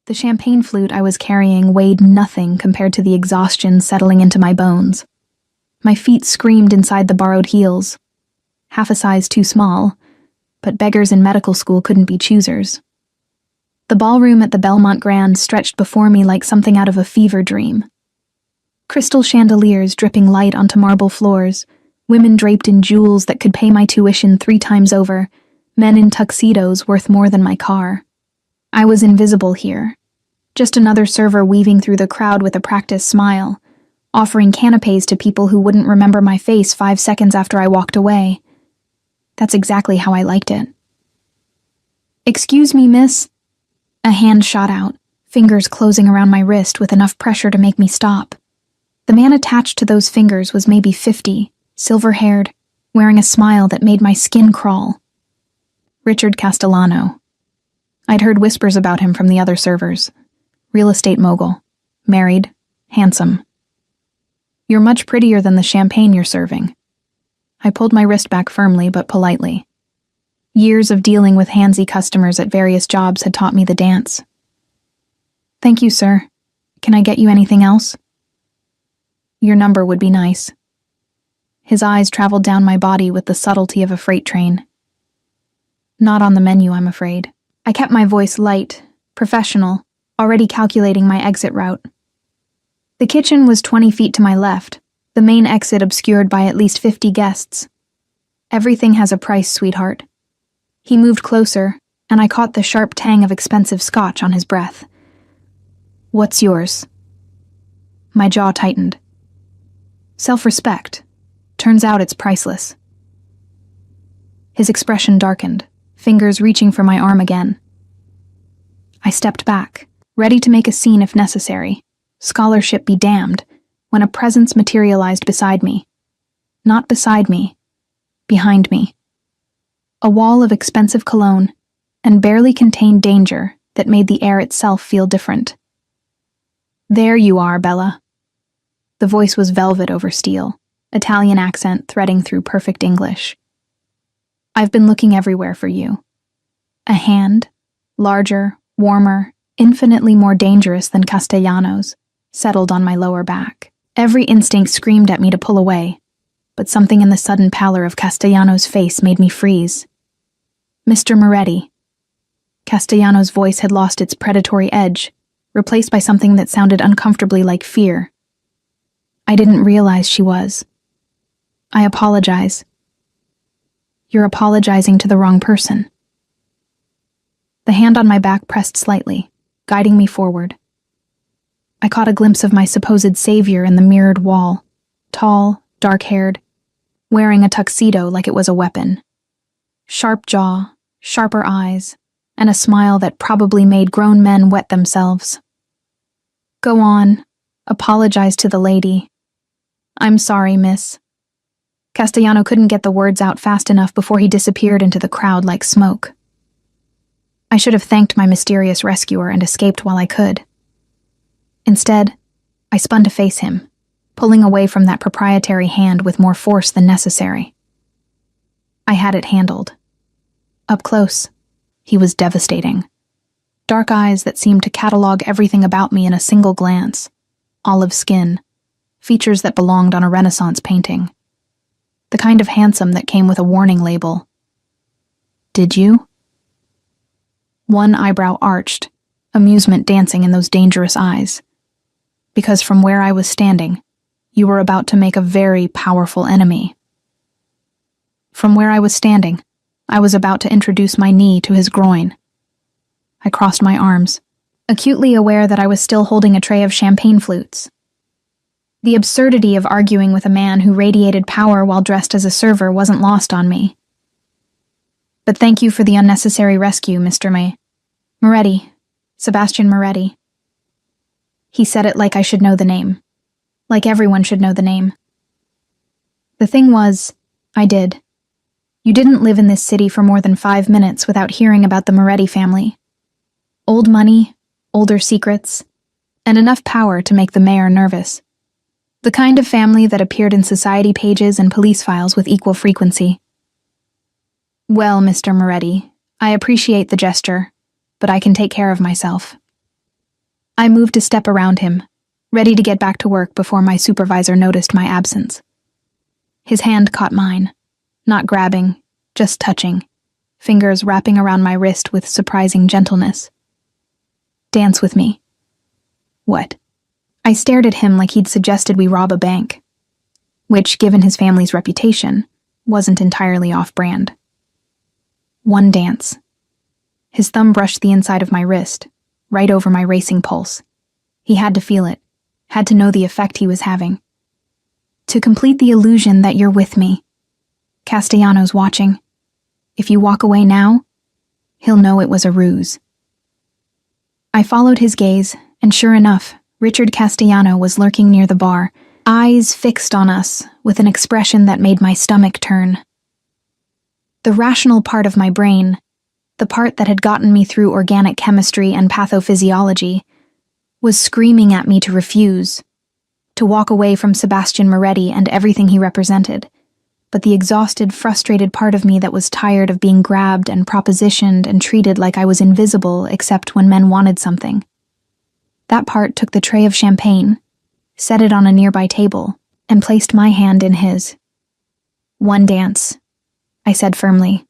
The champagne flute I was carrying weighed nothing compared to the exhaustion settling into my bones. My feet screamed inside the borrowed heels. Half a size too small, but beggars in medical school couldn't be choosers. The ballroom at the Belmont Grand stretched before me like something out of a fever dream. Crystal chandeliers dripping light onto marble floors, women draped in jewels that could pay my tuition 3 times over, men in tuxedos worth more than my car. I was invisible here, just another server weaving through the crowd with a practiced smile, offering canapes to people who wouldn't remember my face 5 seconds after I walked away. That's exactly how I liked it. "Excuse me, miss." A hand shot out, fingers closing around my wrist with enough pressure to make me stop. The man attached to those fingers was maybe 50, silver-haired, wearing a smile that made my skin crawl. Richard Castellano. I'd heard whispers about him from the other servers. Real estate mogul. Married. Handsome. "You're much prettier than the champagne you're serving." I pulled my wrist back firmly but politely. Years of dealing with handsy customers at various jobs had taught me the dance. "Thank you, sir. Can I get you anything else?" "Your number would be nice." His eyes traveled down my body with the subtlety of a freight train. "Not on the menu, I'm afraid." I kept my voice light, professional, already calculating my exit route. The kitchen was 20 feet to my left, the main exit obscured by at least 50 guests. "Everything has a price, sweetheart." He moved closer, and I caught the sharp tang of expensive scotch on his breath. "What's yours?" My jaw tightened. Self-respect. Turns out it's priceless. His expression darkened, fingers reaching for my arm again. I stepped back, ready to make a scene if necessary. Scholarship be damned, when a presence materialized beside me. Not beside me, behind me. A wall of expensive cologne, and barely contained danger that made the air itself feel different. "There you are, Bella." The voice was velvet over steel, Italian accent threading through perfect English. "I've been looking everywhere for you." A hand, larger, warmer, infinitely more dangerous than Castellano's, settled on my lower back. Every instinct screamed at me to pull away, but something in the sudden pallor of Castellano's face made me freeze. "Mr. Moretti." Castellano's voice had lost its predatory edge, replaced by something that sounded uncomfortably like fear. I didn't realize she was. "I apologize." "You're apologizing to the wrong person." The hand on my back pressed slightly, guiding me forward. I caught a glimpse of my supposed savior in the mirrored wall, tall, dark-haired, wearing a tuxedo like it was a weapon. Sharp jaw, sharper eyes, and a smile that probably made grown men wet themselves. "Go on, apologize to the lady." "I'm sorry, miss." Castellano couldn't get the words out fast enough before he disappeared into the crowd like smoke. I should have thanked my mysterious rescuer and escaped while I could. Instead, I spun to face him, pulling away from that proprietary hand with more force than necessary. I had it handled. Up close, he was devastating. Dark eyes that seemed to catalog everything about me in a single glance. Olive skin, features that belonged on a Renaissance painting. The kind of handsome that came with a warning label. "Did you?" One eyebrow arched, amusement dancing in those dangerous eyes. Because from where I was standing, you were about to make a very powerful enemy. From where I was standing, I was about to introduce my knee to his groin. I crossed my arms, acutely aware that I was still holding a tray of champagne flutes. The absurdity of arguing with a man who radiated power while dressed as a server wasn't lost on me. "But thank you for the unnecessary rescue, Mr. Moretti. Sebastian Moretti." He said it like I should know the name. Like everyone should know the name. The thing was, I did. You didn't live in this city for more than 5 minutes without hearing about the Moretti family. Old money, older secrets, and enough power to make the mayor nervous. The kind of family that appeared in society pages and police files with equal frequency. "Well, Mr. Moretti, I appreciate the gesture, but I can take care of myself." I moved a step around him, ready to get back to work before my supervisor noticed my absence. His hand caught mine, not grabbing, just touching, fingers wrapping around my wrist with surprising gentleness. Dance with me. What? I stared at him like he'd suggested we rob a bank, which, given his family's reputation, wasn't entirely off-brand. One dance. His thumb brushed the inside of my wrist, right over my racing pulse. He had to feel it, had to know the effect he was having. To complete the illusion that you're with me. Castellanos watching. If you walk away now, he'll know it was a ruse. I followed his gaze, and sure enough, Richard Castellano was lurking near the bar, eyes fixed on us with an expression that made my stomach turn. The rational part of my brain, the part that had gotten me through organic chemistry and pathophysiology, was screaming at me to refuse, to walk away from Sebastian Moretti and everything he represented. But the exhausted, frustrated part of me that was tired of being grabbed and propositioned and treated like I was invisible except when men wanted something. That part took the tray of champagne, set it on a nearby table, and placed my hand in his. One dance, I said firmly.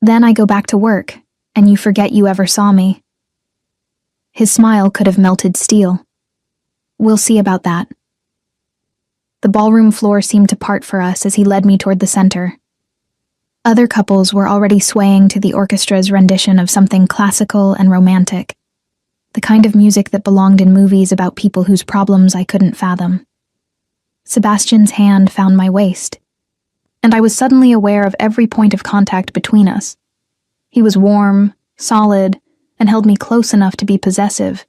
Then I go back to work, and you forget you ever saw me. His smile could have melted steel. We'll see about that. The ballroom floor seemed to part for us as he led me toward the center. Other couples were already swaying to the orchestra's rendition of something classical and romantic, the kind of music that belonged in movies about people whose problems I couldn't fathom. Sebastian's hand found my waist, and I was suddenly aware of every point of contact between us. He was warm, solid, and held me close enough to be possessive,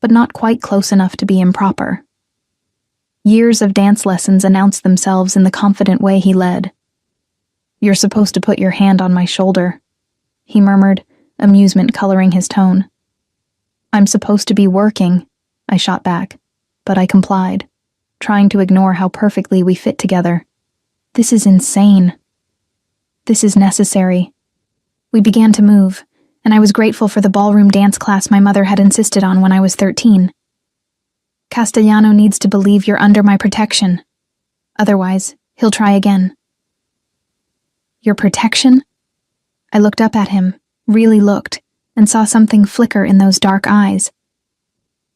but not quite close enough to be improper. Years of dance lessons announced themselves in the confident way he led. "You're supposed to put your hand on my shoulder," he murmured, amusement coloring his tone. "I'm supposed to be working," I shot back, but I complied, trying to ignore how perfectly we fit together. This is insane. This is necessary. We began to move, and I was grateful for the ballroom dance class my mother had insisted on when I was 13. Castellano needs to believe you're under my protection. Otherwise, he'll try again. Your protection? I looked up at him, really looked, and saw something flicker in those dark eyes.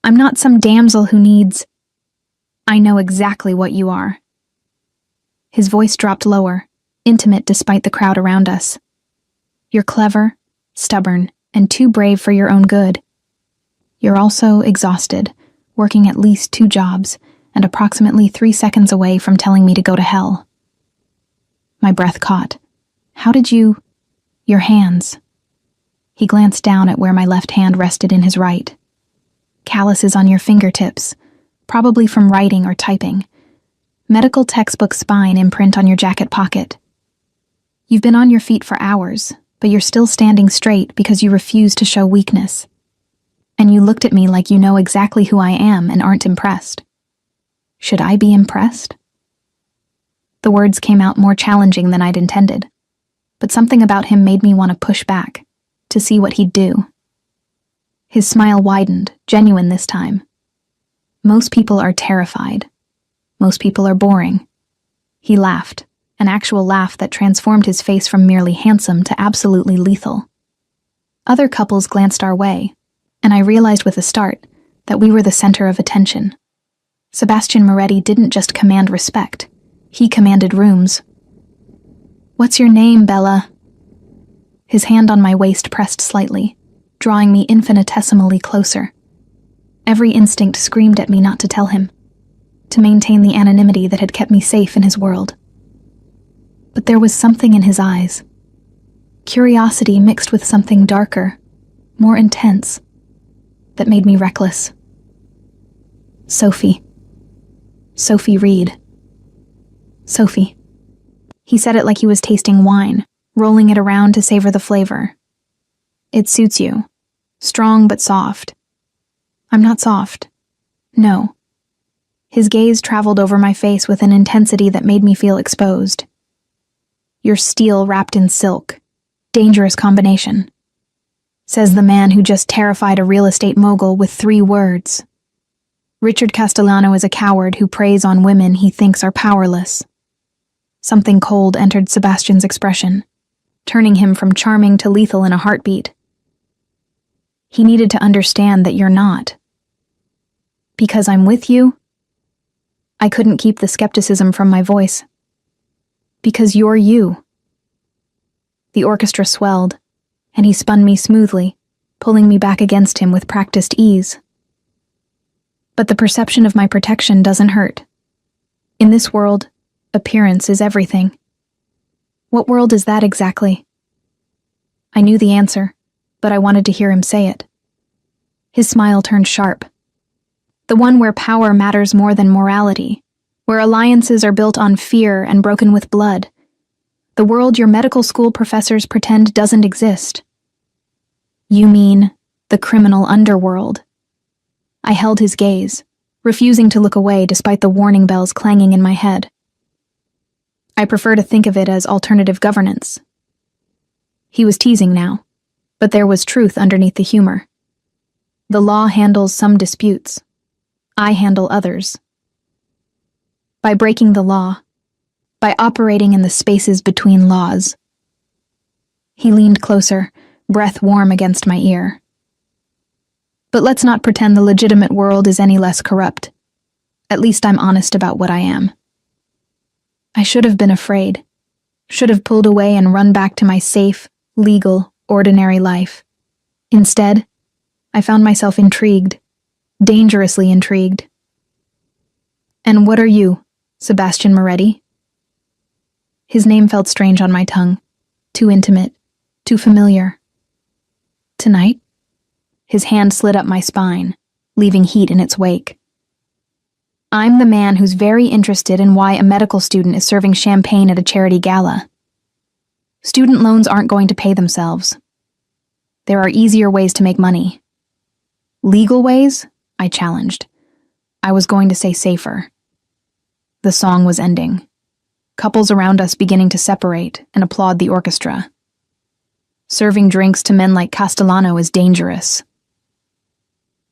I'm not some damsel who needs... I know exactly what you are. His voice dropped lower, intimate despite the crowd around us. You're clever, stubborn, and too brave for your own good. You're also exhausted, working at least 2 jobs, and approximately 3 seconds away from telling me to go to hell. My breath caught. How did you... Your hands. He glanced down at where my left hand rested in his right. Calluses on your fingertips, probably from writing or typing. Medical textbook spine imprint on your jacket pocket. You've been on your feet for hours, but you're still standing straight because you refuse to show weakness. And you looked at me like you know exactly who I am and aren't impressed. Should I be impressed? The words came out more challenging than I'd intended, but something about him made me want to push back, to see what he'd do. His smile widened, genuine this time. Most people are terrified. Most people are boring. He laughed, an actual laugh that transformed his face from merely handsome to absolutely lethal. Other couples glanced our way, and I realized with a start that we were the center of attention. Sebastian Moretti didn't just command respect, he commanded rooms. What's your name, Bella? His hand on my waist pressed slightly, drawing me infinitesimally closer. Every instinct screamed at me not to tell him, to maintain the anonymity that had kept me safe in his world. But there was something in his eyes. Curiosity mixed with something darker, more intense, that made me reckless. Sophie. Sophie Reed. Sophie. He said it like he was tasting wine, rolling it around to savor the flavor. It suits you. Strong but soft. I'm not soft. No. His gaze traveled over my face with an intensity that made me feel exposed. You're steel wrapped in silk. Dangerous combination. Says the man who just terrified a real estate mogul with 3 words. Richard Castellano is a coward who preys on women he thinks are powerless. Something cold entered Sebastian's expression, turning him from charming to lethal in a heartbeat. He needed to understand that you're not. Because I'm with you? I couldn't keep the skepticism from my voice. Because you're you. The orchestra swelled, and he spun me smoothly, pulling me back against him with practiced ease. But the perception of my protection doesn't hurt. In this world, appearance is everything. What world is that exactly? I knew the answer, but I wanted to hear him say it. His smile turned sharp. The one where power matters more than morality, where alliances are built on fear and broken with blood. The world your medical school professors pretend doesn't exist. You mean the criminal underworld. I held his gaze, refusing to look away despite the warning bells clanging in my head. I prefer to think of it as alternative governance. He was teasing now, but there was truth underneath the humor. The law handles some disputes. I handle others. By breaking the law, by operating in the spaces between laws. He leaned closer, breath warm against my ear. But let's not pretend the legitimate world is any less corrupt. At least I'm honest about what I am. I should have been afraid, should have pulled away and run back to my safe, legal, ordinary life. Instead, I found myself intrigued, dangerously intrigued. And what are you, Sebastian Moretti? His name felt strange on my tongue, too intimate, too familiar. Tonight? His hand slid up my spine, leaving heat in its wake. I'm the man who's very interested in why a medical student is serving champagne at a charity gala. Student loans aren't going to pay themselves. There are easier ways to make money. Legal ways? I challenged. I was going to say safer. The song was ending. Couples around us beginning to separate and applaud the orchestra. Serving drinks to men like Castellano is dangerous.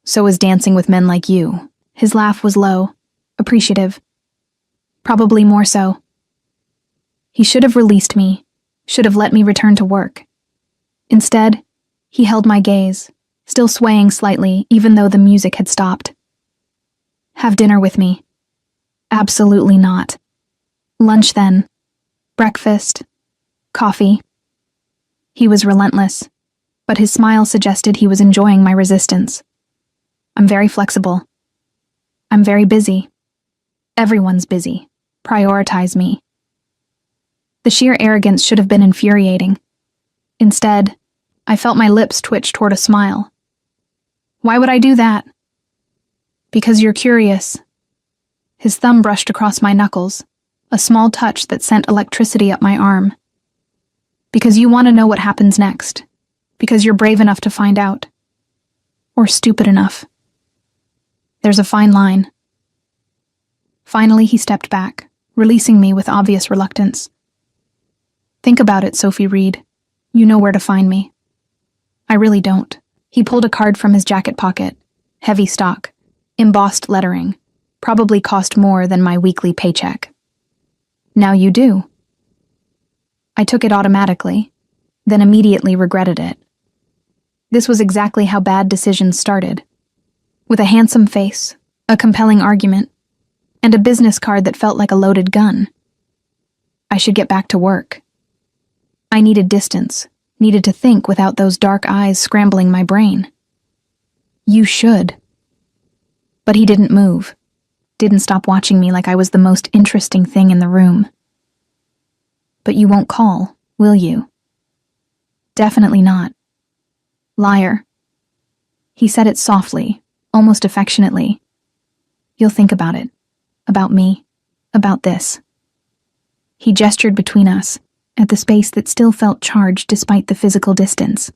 So is dancing with men like you. His laugh was low, appreciative. Probably more so. He should have released me, should have let me return to work. Instead, he held my gaze, still swaying slightly even though the music had stopped. Have dinner with me. Absolutely not. Lunch then. Breakfast. Coffee. He was relentless, but his smile suggested he was enjoying my resistance. I'm very flexible. I'm very busy. Everyone's busy. Prioritize me. The sheer arrogance should have been infuriating. Instead, I felt my lips twitch toward a smile. Why would I do that? Because you're curious. His thumb brushed across my knuckles, a small touch that sent electricity up my arm. Because you want to know what happens next. Because you're brave enough to find out. Or stupid enough. There's a fine line. Finally, he stepped back, releasing me with obvious reluctance. Think about it, Sophie Reed. You know where to find me. I really don't. He pulled a card from his jacket pocket. Heavy stock. Embossed lettering. Probably cost more than my weekly paycheck. Now you do. I took it automatically, then immediately regretted it. This was exactly how bad decisions started. With a handsome face, a compelling argument, and a business card that felt like a loaded gun. I should get back to work. I needed distance, needed to think without those dark eyes scrambling my brain. You should. But he didn't move, didn't stop watching me like I was the most interesting thing in the room. But you won't call, will you? Definitely not. Liar. He said it softly, almost affectionately. You'll think about it. About me. About this. He gestured between us, at the space that still felt charged despite the physical distance.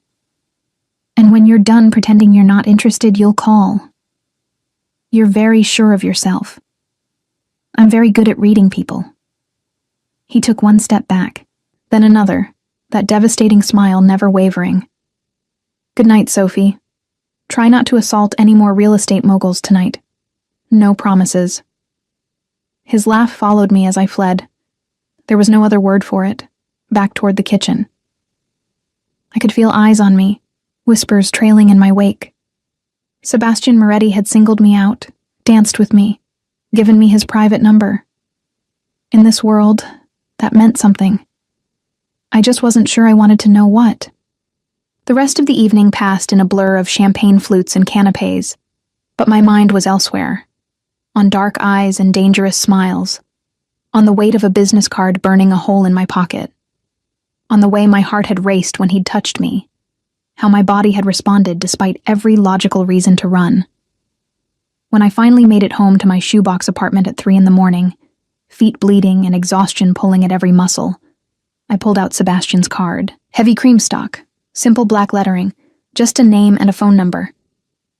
And when you're done pretending you're not interested, you'll call. You're very sure of yourself. I'm very good at reading people. He took one step back, then another, that devastating smile never wavering. Good night, Sophie. Try not to assault any more real estate moguls tonight. No promises. His laugh followed me as I fled. There was no other word for it, back toward the kitchen. I could feel eyes on me, whispers trailing in my wake. Sebastian Moretti had singled me out, danced with me, given me his private number. In this world, that meant something. I just wasn't sure I wanted to know what. The rest of the evening passed in a blur of champagne flutes and canapés, but my mind was elsewhere, on dark eyes and dangerous smiles, on the weight of a business card burning a hole in my pocket, on the way my heart had raced when he'd touched me, how my body had responded despite every logical reason to run. When I finally made it home to my shoebox apartment at 3 a.m, feet bleeding and exhaustion pulling at every muscle, I pulled out Sebastian's card. Heavy cream stock, simple black lettering, just a name and a phone number.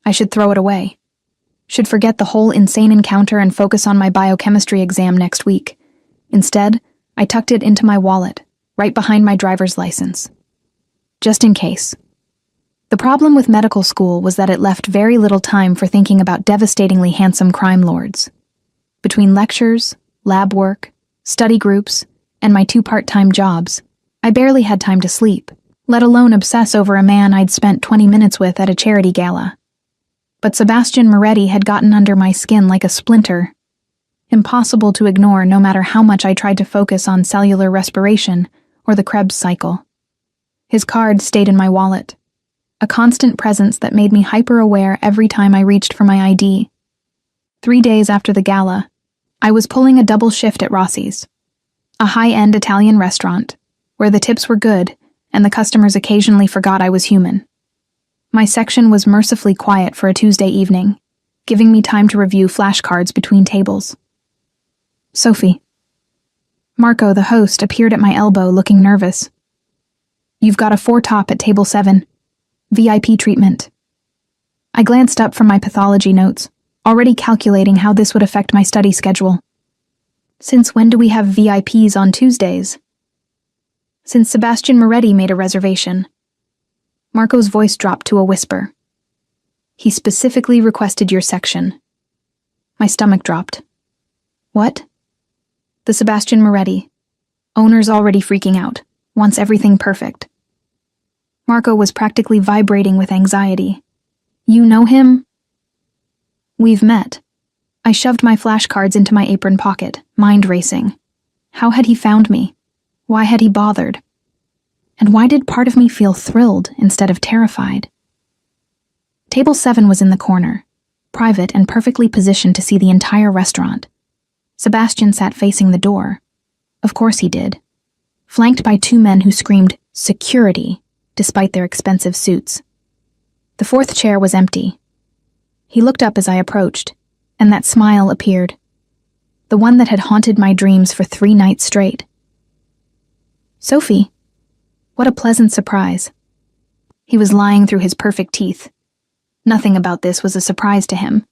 I should throw it away. Should forget the whole insane encounter and focus on my biochemistry exam next week. Instead, I tucked it into my wallet, right behind my driver's license. Just in case. The problem with medical school was that it left very little time for thinking about devastatingly handsome crime lords. Between lectures, lab work, study groups, and my 2 part-time jobs, I barely had time to sleep, let alone obsess over a man I'd spent 20 minutes with at a charity gala. But Sebastian Moretti had gotten under my skin like a splinter, impossible to ignore no matter how much I tried to focus on cellular respiration or the Krebs cycle. His card stayed in my wallet, a constant presence that made me hyper-aware every time I reached for my ID. 3 days after the gala, I was pulling a double shift at Rossi's, a high-end Italian restaurant, where the tips were good and the customers occasionally forgot I was human. My section was mercifully quiet for a Tuesday evening, giving me time to review flashcards between tables. Sophie. Marco, the host, appeared at my elbow looking nervous. You've got a 4-top at table 7. VIP treatment. I glanced up from my pathology notes, already calculating how this would affect my study schedule. Since when do we have VIPs on Tuesdays? Since Sebastian Moretti made a reservation. Marco's voice dropped to a whisper. He specifically requested your section. My stomach dropped. What? The Sebastian Moretti. Owner's already freaking out, wants everything perfect. Marco was practically vibrating with anxiety. You know him? We've met. I shoved my flashcards into my apron pocket, mind racing. How had he found me? Why had he bothered? And why did part of me feel thrilled instead of terrified? Table 7 was in the corner, private and perfectly positioned to see the entire restaurant. Sebastian sat facing the door. Of course he did. Flanked by 2 men who screamed, "Security," despite their expensive suits. The 4th chair was empty. He looked up as I approached, and that smile appeared. The one that had haunted my dreams for 3 nights straight. Sophie. What a pleasant surprise. He was lying through his perfect teeth. Nothing about this was a surprise to him.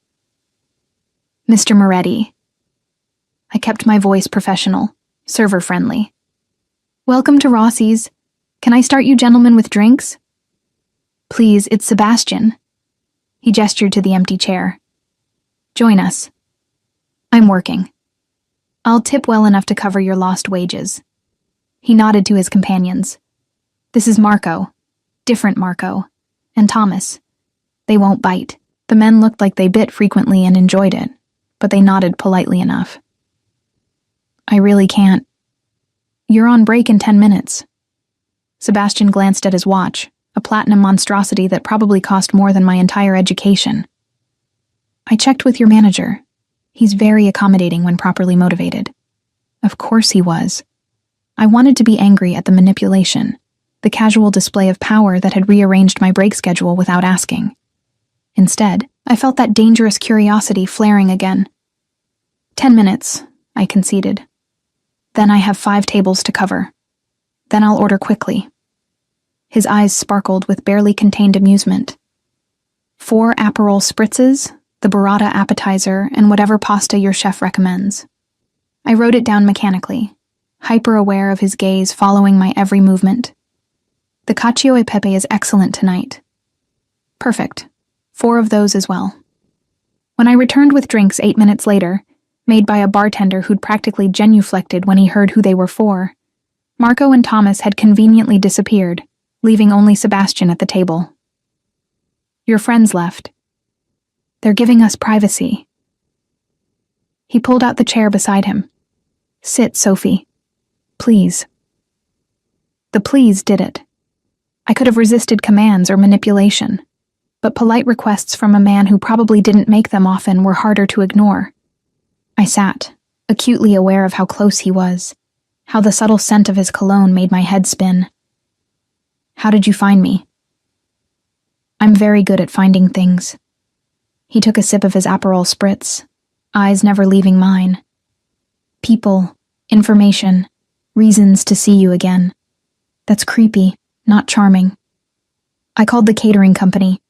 Mr. Moretti. I kept my voice professional, server-friendly. Welcome to Rossi's. Can I start you gentlemen with drinks? Please, it's Sebastian. He gestured to the empty chair. Join us. I'm working. I'll tip well enough to cover your lost wages. He nodded to his companions. This is Marco, different Marco, and Thomas. They won't bite. The men looked like they bit frequently and enjoyed it, but they nodded politely enough. I really can't. You're on break in 10 minutes. Sebastian glanced at his watch, a platinum monstrosity that probably cost more than my entire education. I checked with your manager. He's very accommodating when properly motivated. Of course he was. I wanted to be angry at the manipulation, the casual display of power that had rearranged my break schedule without asking. Instead, I felt that dangerous curiosity flaring again. 10 minutes, I conceded. Then I have 5 tables to cover. Then I'll order quickly. His eyes sparkled with barely contained amusement. 4 Aperol spritzes, the burrata appetizer, and whatever pasta your chef recommends. I wrote it down mechanically, hyper-aware of his gaze following my every movement. The cacio e pepe is excellent tonight. Perfect. 4 of those as well. When I returned with drinks 8 minutes later, made by a bartender who'd practically genuflected when he heard who they were for, Marco and Thomas had conveniently disappeared, leaving only Sebastian at the table. Your friends left. They're giving us privacy. He pulled out the chair beside him. Sit, Sophie. Please. The please did it. I could have resisted commands or manipulation, but polite requests from a man who probably didn't make them often were harder to ignore. I sat, acutely aware of how close he was, how the subtle scent of his cologne made my head spin. How did you find me? I'm very good at finding things. He took a sip of his Aperol spritz, eyes never leaving mine. People, information, reasons to see you again. That's creepy, not charming. I called the catering company,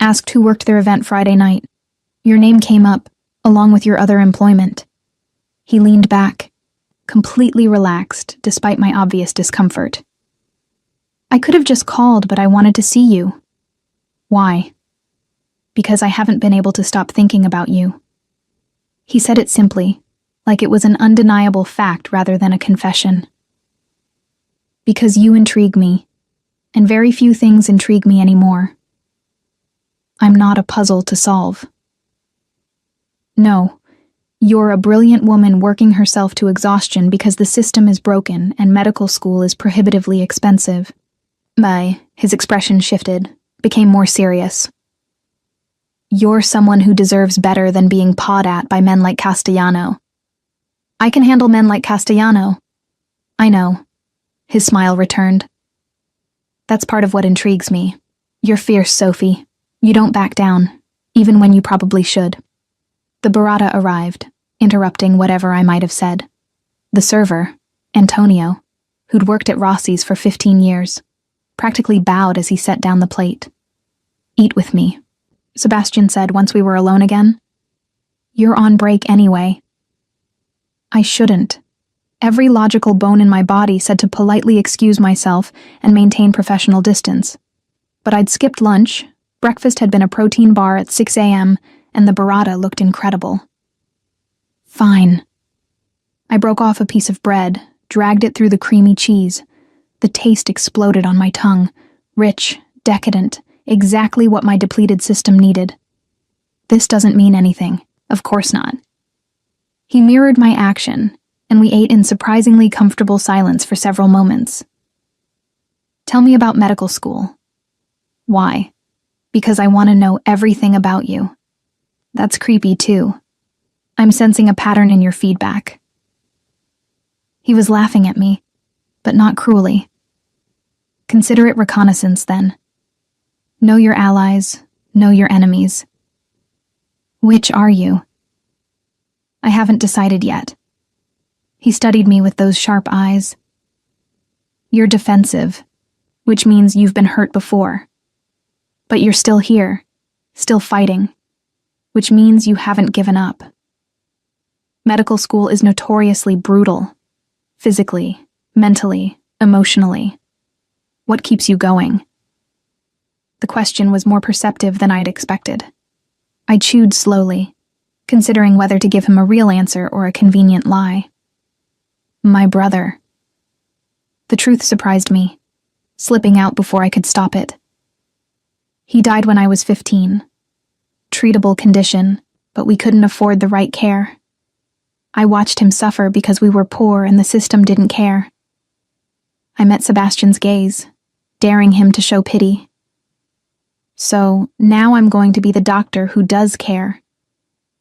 asked who worked their event Friday night. Your name came up, along with your other employment. He leaned back, completely relaxed despite my obvious discomfort. I could have just called, but I wanted to see you. Why? Because I haven't been able to stop thinking about you. He said it simply, like it was an undeniable fact rather than a confession. Because you intrigue me, and very few things intrigue me anymore. I'm not a puzzle to solve. No, you're a brilliant woman working herself to exhaustion because the system is broken and medical school is prohibitively expensive. His expression shifted, became more serious. You're someone who deserves better than being pawed at by men like Castellano. I can handle men like Castellano. I know. His smile returned. That's part of what intrigues me. You're fierce, Sophie. You don't back down, even when you probably should. The burrata arrived, interrupting whatever I might have said. The server, Antonio, who'd worked at Rossi's for 15 years, practically bowed as he set down the plate. Eat with me, Sebastian said once we were alone again. You're on break anyway. I shouldn't. Every logical bone in my body said to politely excuse myself and maintain professional distance. But I'd skipped lunch, breakfast had been a protein bar at 6 a.m., and the burrata looked incredible. Fine. I broke off a piece of bread, dragged it through the creamy cheese. The taste exploded on my tongue, rich, decadent, exactly what my depleted system needed. This doesn't mean anything. Of course not. He mirrored my action, and we ate in surprisingly comfortable silence for several moments. Tell me about medical school. Why? Because I want to know everything about you. That's creepy, too. I'm sensing a pattern in your feedback. He was laughing at me, but not cruelly. Consider it reconnaissance, then. Know your allies, know your enemies. Which are you? I haven't decided yet. He studied me with those sharp eyes. You're defensive, which means you've been hurt before. But you're still here, still fighting, which means you haven't given up. Medical school is notoriously brutal, physically, mentally, emotionally. What keeps you going? The question was more perceptive than I'd expected. I chewed slowly, considering whether to give him a real answer or a convenient lie. My brother. The truth surprised me, slipping out before I could stop it. He died when I was 15. Treatable condition, but we couldn't afford the right care. I watched him suffer because we were poor and the system didn't care. I met Sebastian's gaze, daring him to show pity. So now I'm going to be the doctor who does care,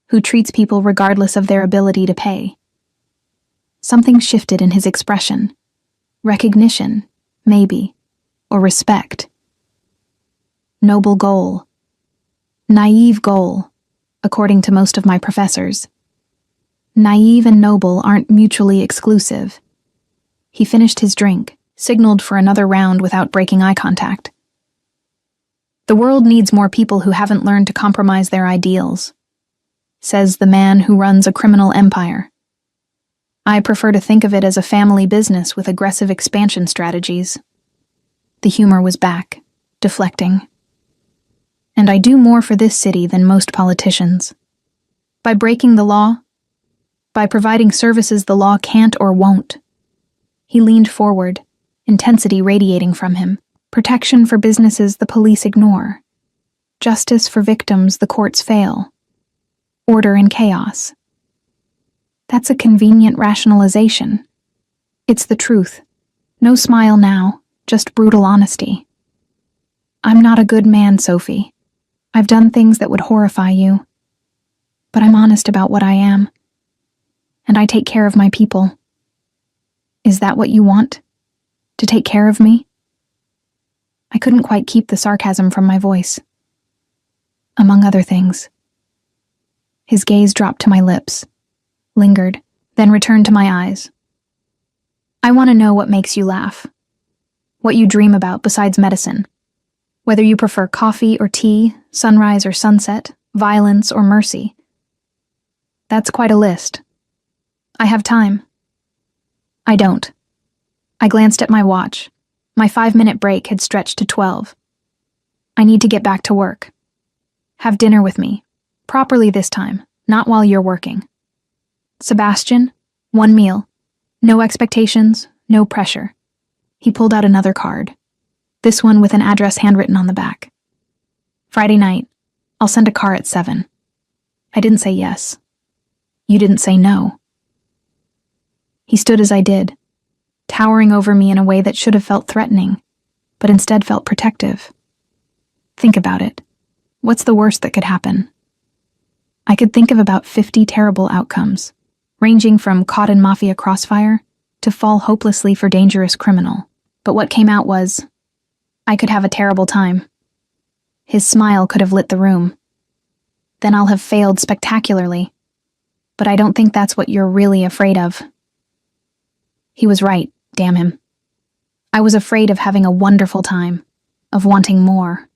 who treats people regardless of their ability to pay. Something shifted in his expression. Recognition, maybe, or respect. Noble goal. Naive goal, according to most of my professors. Naive and noble aren't mutually exclusive. He finished his drink, signaled for another round without breaking eye contact. The world needs more people who haven't learned to compromise their ideals, says the man who runs a criminal empire. I prefer to think of it as a family business with aggressive expansion strategies. The humor was back, deflecting. And I do more for this city than most politicians. By breaking the law? By providing services the law can't or won't? He leaned forward, intensity radiating from him. Protection for businesses the police ignore. Justice for victims the courts fail. Order in chaos. That's a convenient rationalization. It's the truth. No smile now, just brutal honesty. I'm not a good man, Sophie. I've done things that would horrify you. But I'm honest about what I am. And I take care of my people. Is that what you want? To take care of me? I couldn't quite keep the sarcasm from my voice. Among other things. His gaze dropped to my lips, lingered, then returned to my eyes. I want to know what makes you laugh. What you dream about besides medicine. Whether you prefer coffee or tea, sunrise or sunset, violence or mercy. That's quite a list. I have time. I don't. I glanced at my watch. My 5-minute break had stretched to 12. I need to get back to work. Have dinner with me. Properly this time, not while you're working. Sebastian, 1 meal. No expectations, no pressure. He pulled out another card. This one with an address handwritten on the back. Friday night. I'll send a car at 7. I didn't say yes. You didn't say no. He stood as I did, towering over me in a way that should have felt threatening, but instead felt protective. Think about it. What's the worst that could happen? I could think of about 50 terrible outcomes, ranging from caught in Mafia crossfire to fall hopelessly for dangerous criminal. But what came out was, I could have a terrible time. His smile could have lit the room. Then I'll have failed spectacularly. But I don't think that's what you're really afraid of. He was right, damn him. I was afraid of having a wonderful time, of wanting more,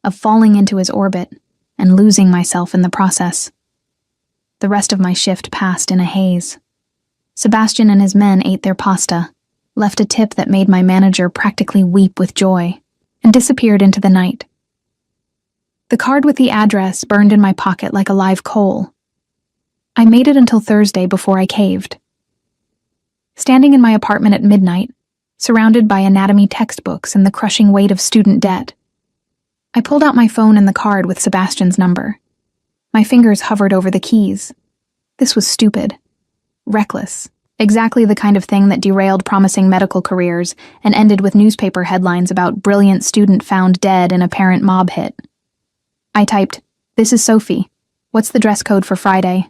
of falling into his orbit and losing myself in the process. The rest of my shift passed in a haze. Sebastian and his men ate their pasta, left a tip that made my manager practically weep with joy, and disappeared into the night. The card with the address burned in my pocket like a live coal. I made it until Thursday before I caved. Standing in my apartment at midnight, surrounded by anatomy textbooks and the crushing weight of student debt, I pulled out my phone and the card with Sebastian's number. My fingers hovered over the keys. This was stupid. Reckless. Exactly the kind of thing that derailed promising medical careers and ended with newspaper headlines about brilliant student found dead in apparent mob hit. I typed, "This is Sophie. What's the dress code for Friday?"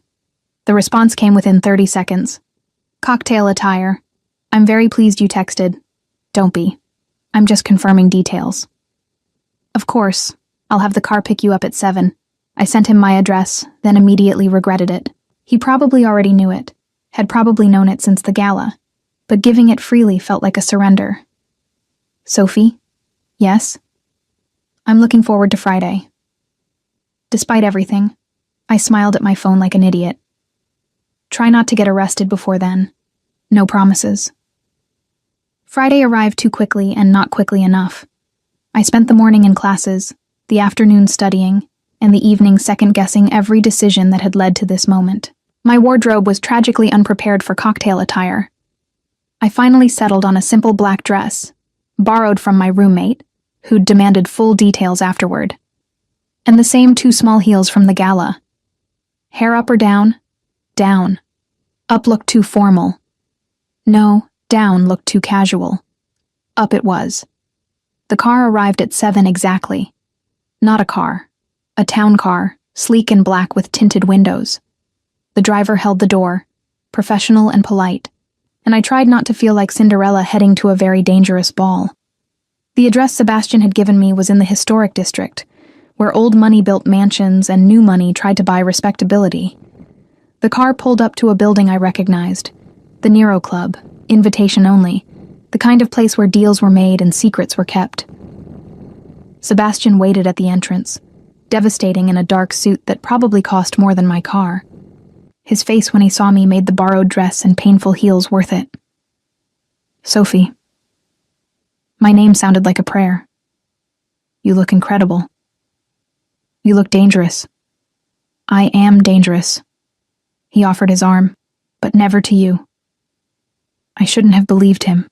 The response came within 30 seconds. "Cocktail attire. I'm very pleased you texted. Don't be. I'm just confirming details." "Of course. I'll have the car pick you up at 7. I sent him my address, then immediately regretted it. He probably already knew it, had probably known it since the gala, but giving it freely felt like a surrender. "Sophie? Yes? I'm looking forward to Friday." Despite everything, I smiled at my phone like an idiot. Try not to get arrested before then. No promises. Friday arrived too quickly and not quickly enough. I spent the morning in classes, the afternoon studying, and the evening second-guessing every decision that had led to this moment. My wardrobe was tragically unprepared for cocktail attire. I finally settled on a simple black dress, borrowed from my roommate, who'd demanded full details afterward, and the same 2 small heels from the gala. Hair up or down? Down. Up looked too formal. No, down looked too casual. Up it was. The car arrived at 7 exactly. Not a car. A town car, sleek and black with tinted windows. The driver held the door, professional and polite, and I tried not to feel like Cinderella heading to a very dangerous ball. The address Sebastian had given me was in the historic district, where old money built mansions and new money tried to buy respectability. The car pulled up to a building I recognized, the Nero Club, invitation only, the kind of place where deals were made and secrets were kept. Sebastian waited at the entrance, devastating in a dark suit that probably cost more than my car. His face when he saw me made the borrowed dress and painful heels worth it. "Sophie." My name sounded like a prayer. "You look incredible. You look dangerous." "I am dangerous," He offered his arm, but never to you. I shouldn't have believed him.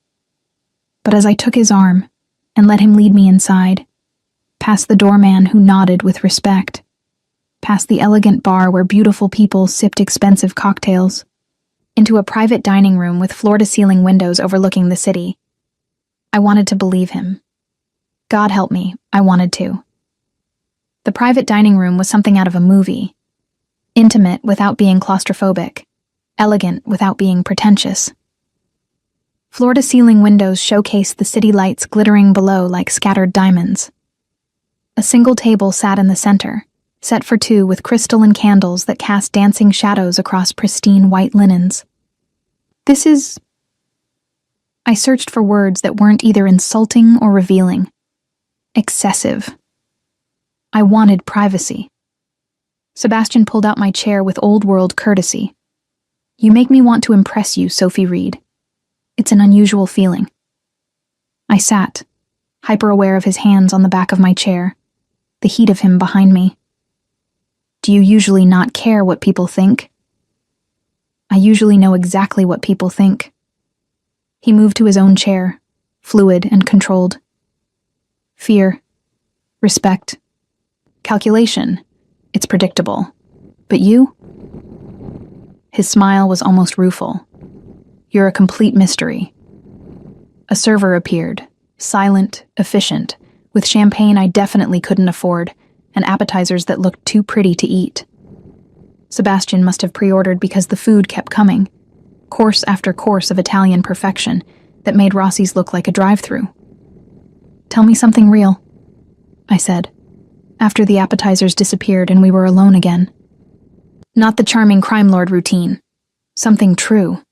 But as I took his arm and let him lead me inside, past the doorman who nodded with respect, past the elegant bar where beautiful people sipped expensive cocktails, into a private dining room with floor-to-ceiling windows overlooking the city, I wanted to believe him. God help me, I wanted to. The private dining room was something out of a movie. Intimate without being claustrophobic. Elegant without being pretentious. Floor-to-ceiling windows showcased the city lights glittering below like scattered diamonds. A single table sat in the center, set for two with crystal and candles that cast dancing shadows across pristine white linens. This is... I searched for words that weren't either insulting or revealing. Excessive. I wanted privacy. Sebastian pulled out my chair with old-world courtesy. You make me want to impress you, Sophie Reed. It's an unusual feeling. I sat, hyper-aware of his hands on the back of my chair, the heat of him behind me. Do you usually not care what people think? I usually know exactly what people think. He moved to his own chair, fluid and controlled. Fear. Respect. Calculation. It's predictable. But you? His smile was almost rueful. You're a complete mystery. A server appeared, silent, efficient, with champagne I definitely couldn't afford, and appetizers that looked too pretty to eat. Sebastian must have pre-ordered because the food kept coming, course after course of Italian perfection that made Rossi's look like a drive-through. Tell me something real, I said, after the appetizers disappeared and we were alone again. Not the charming crime lord routine. Something true.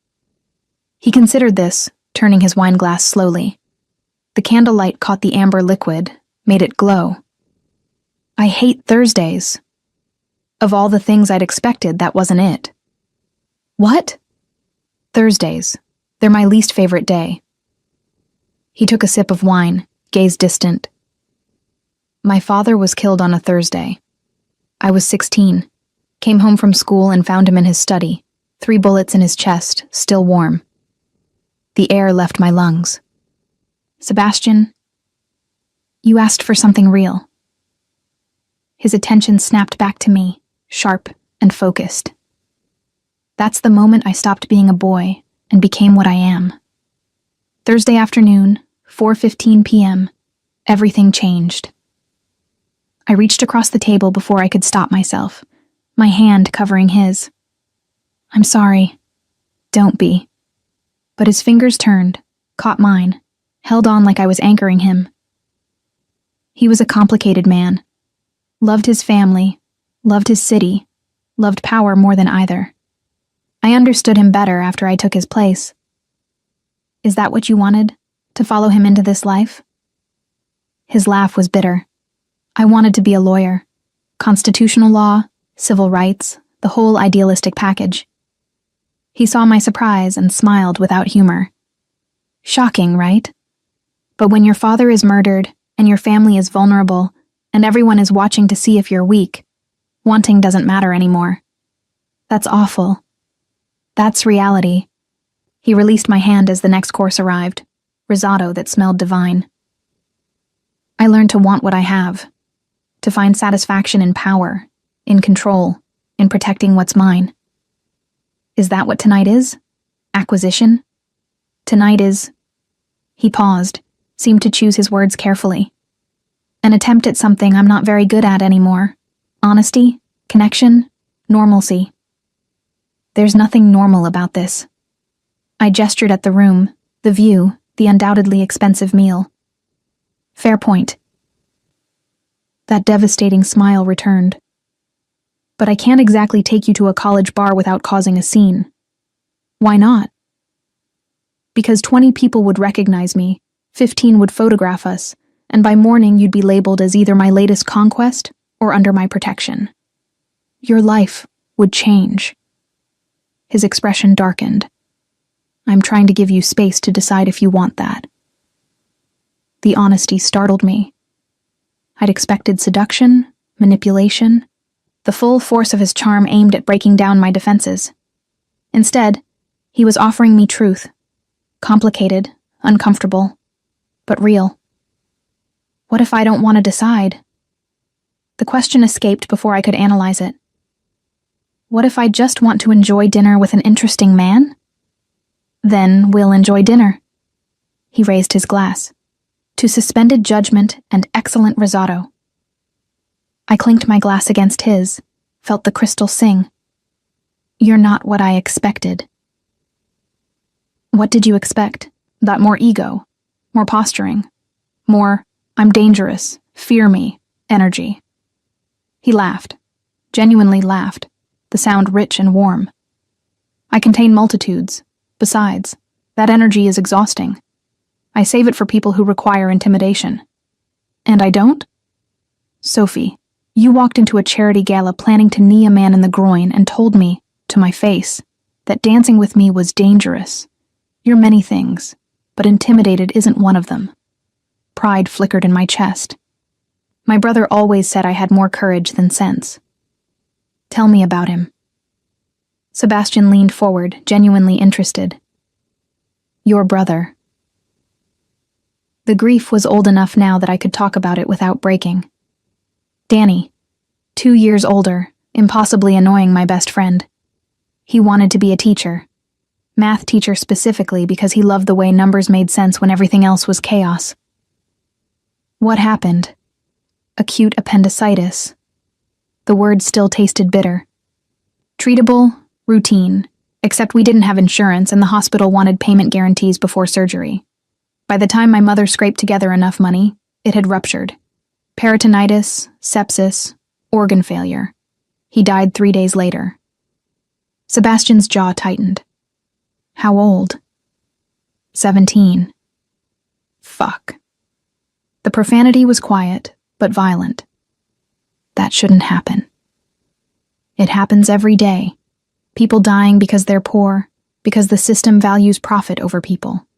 He considered this, turning his wine glass slowly. The candlelight caught the amber liquid, made it glow. I hate Thursdays. Of all the things I'd expected, that wasn't it. What? Thursdays. They're my least favorite day. He took a sip of wine, gazed distant. My father was killed on a Thursday. I was 16, came home from school and found him in his study, 3 bullets in his chest, still warm. The air left my lungs. Sebastian, you asked for something real. His attention snapped back to me, sharp and focused. That's the moment I stopped being a boy and became what I am. Thursday afternoon, 4:15 p.m., everything changed. I reached across the table before I could stop myself, my hand covering his. I'm sorry. Don't be. But his fingers turned, caught mine, held on like I was anchoring him. He was a complicated man. Loved his family, loved his city, loved power more than either. I understood him better after I took his place. Is that what you wanted? To follow him into this life? His laugh was bitter. I wanted to be a lawyer. Constitutional law, civil rights, the whole idealistic package. He saw my surprise and smiled without humor. Shocking, right? But when your father is murdered, and your family is vulnerable, and everyone is watching to see if you're weak, wanting doesn't matter anymore. That's awful. That's reality. He released my hand as the next course arrived, risotto that smelled divine. I learned to want what I have, to find satisfaction in power, in control, in protecting what's mine. Is that what tonight is? Acquisition? Tonight is... He paused, seemed to choose his words carefully. An attempt at something I'm not very good at anymore. Honesty, connection, normalcy. There's nothing normal about this. I gestured at the room, the view, the undoubtedly expensive meal. Fair point. That devastating smile returned. But I can't exactly take you to a college bar without causing a scene. Why not? Because 20 people would recognize me, 15 would photograph us, and by morning you'd be labeled as either my latest conquest or under my protection. Your life would change. His expression darkened. I'm trying to give you space to decide if you want that. The honesty startled me. I'd expected seduction, manipulation, the full force of his charm aimed at breaking down my defenses. Instead, he was offering me truth. Complicated, uncomfortable, but real. What if I don't want to decide? The question escaped before I could analyze it. What if I just want to enjoy dinner with an interesting man? Then we'll enjoy dinner. He raised his glass. To suspended judgment and excellent risotto. I clinked my glass against his, felt the crystal sing. You're not what I expected. What did you expect? That more ego, more posturing, more, I'm dangerous, fear me, energy. He laughed, genuinely laughed, the sound rich and warm. I contain multitudes. Besides, that energy is exhausting. I save it for people who require intimidation. And I don't? Sophie, you walked into a charity gala planning to knee a man in the groin and told me, to my face, that dancing with me was dangerous. You're many things, but intimidated isn't one of them. Pride flickered in my chest. My brother always said I had more courage than sense. Tell me about him. Sebastian leaned forward, genuinely interested. Your brother. The grief was old enough now that I could talk about it without breaking. Danny, 2 years older, impossibly annoying my best friend. He wanted to be a teacher. Math teacher specifically because he loved the way numbers made sense when everything else was chaos. What happened? Acute appendicitis. The word still tasted bitter. Treatable, routine, except we didn't have insurance and the hospital wanted payment guarantees before surgery. By the time my mother scraped together enough money, it had ruptured. Peritonitis, sepsis, organ failure. He died 3 days later. Sebastian's jaw tightened. How old? 17. Fuck. The profanity was quiet, but violent. That shouldn't happen. It happens every day. People dying because they're poor, because the system values profit over people.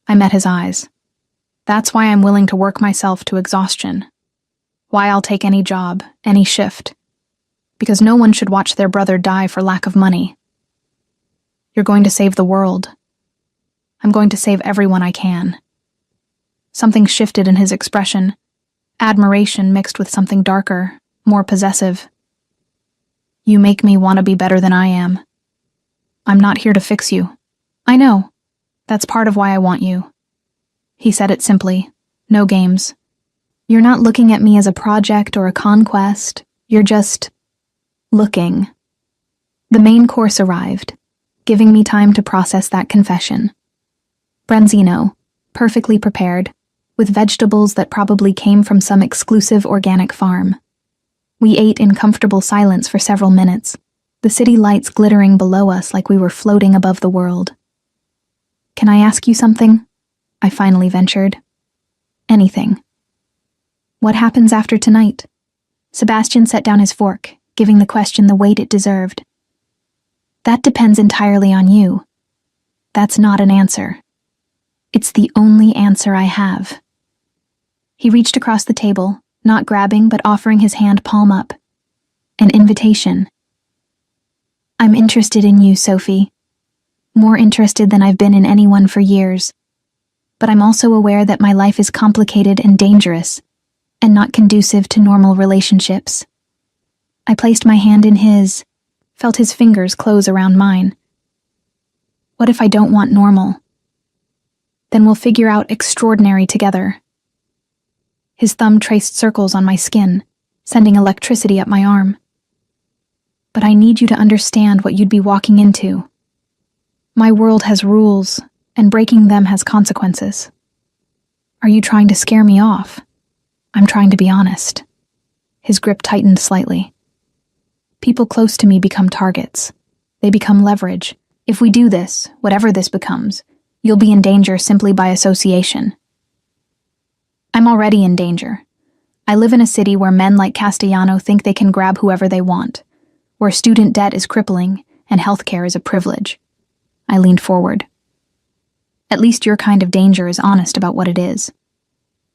I met his eyes. That's why I'm willing to work myself to exhaustion. Why I'll take any job, any shift. Because no one should watch their brother die for lack of money. You're going to save the world. I'm going to save everyone I can. Something shifted in his expression. Admiration mixed with something darker, more possessive. You make me want to be better than I am. I'm not here to fix you. I know. That's part of why I want you. He said it simply. No games. You're not looking at me as a project or a conquest. You're just looking. The main course arrived, giving me time to process that confession. Branzino, perfectly prepared, with vegetables that probably came from some exclusive organic farm. We ate in comfortable silence for several minutes, the city lights glittering below us like we were floating above the world. Can I ask you something? I finally ventured. Anything. What happens after tonight? Sebastian set down his fork, giving the question the weight it deserved. That depends entirely on you. That's not an answer. It's the only answer I have. He reached across the table, not grabbing but offering his hand palm up. An invitation. I'm interested in you, Sophie. More interested than I've been in anyone for years. But I'm also aware that my life is complicated and dangerous, and not conducive to normal relationships. I placed my hand in his, felt his fingers close around mine. What if I don't want normal? Then we'll figure out extraordinary together. His thumb traced circles on my skin, sending electricity up my arm. But I need you to understand what you'd be walking into. My world has rules, and breaking them has consequences. Are you trying to scare me off? I'm trying to be honest. His grip tightened slightly. People close to me become targets. They become leverage. If we do this, whatever this becomes, you'll be in danger simply by association. I'm already in danger. I live in a city where men like Castellano think they can grab whoever they want, where student debt is crippling and healthcare is a privilege. I leaned forward. At least your kind of danger is honest about what it is.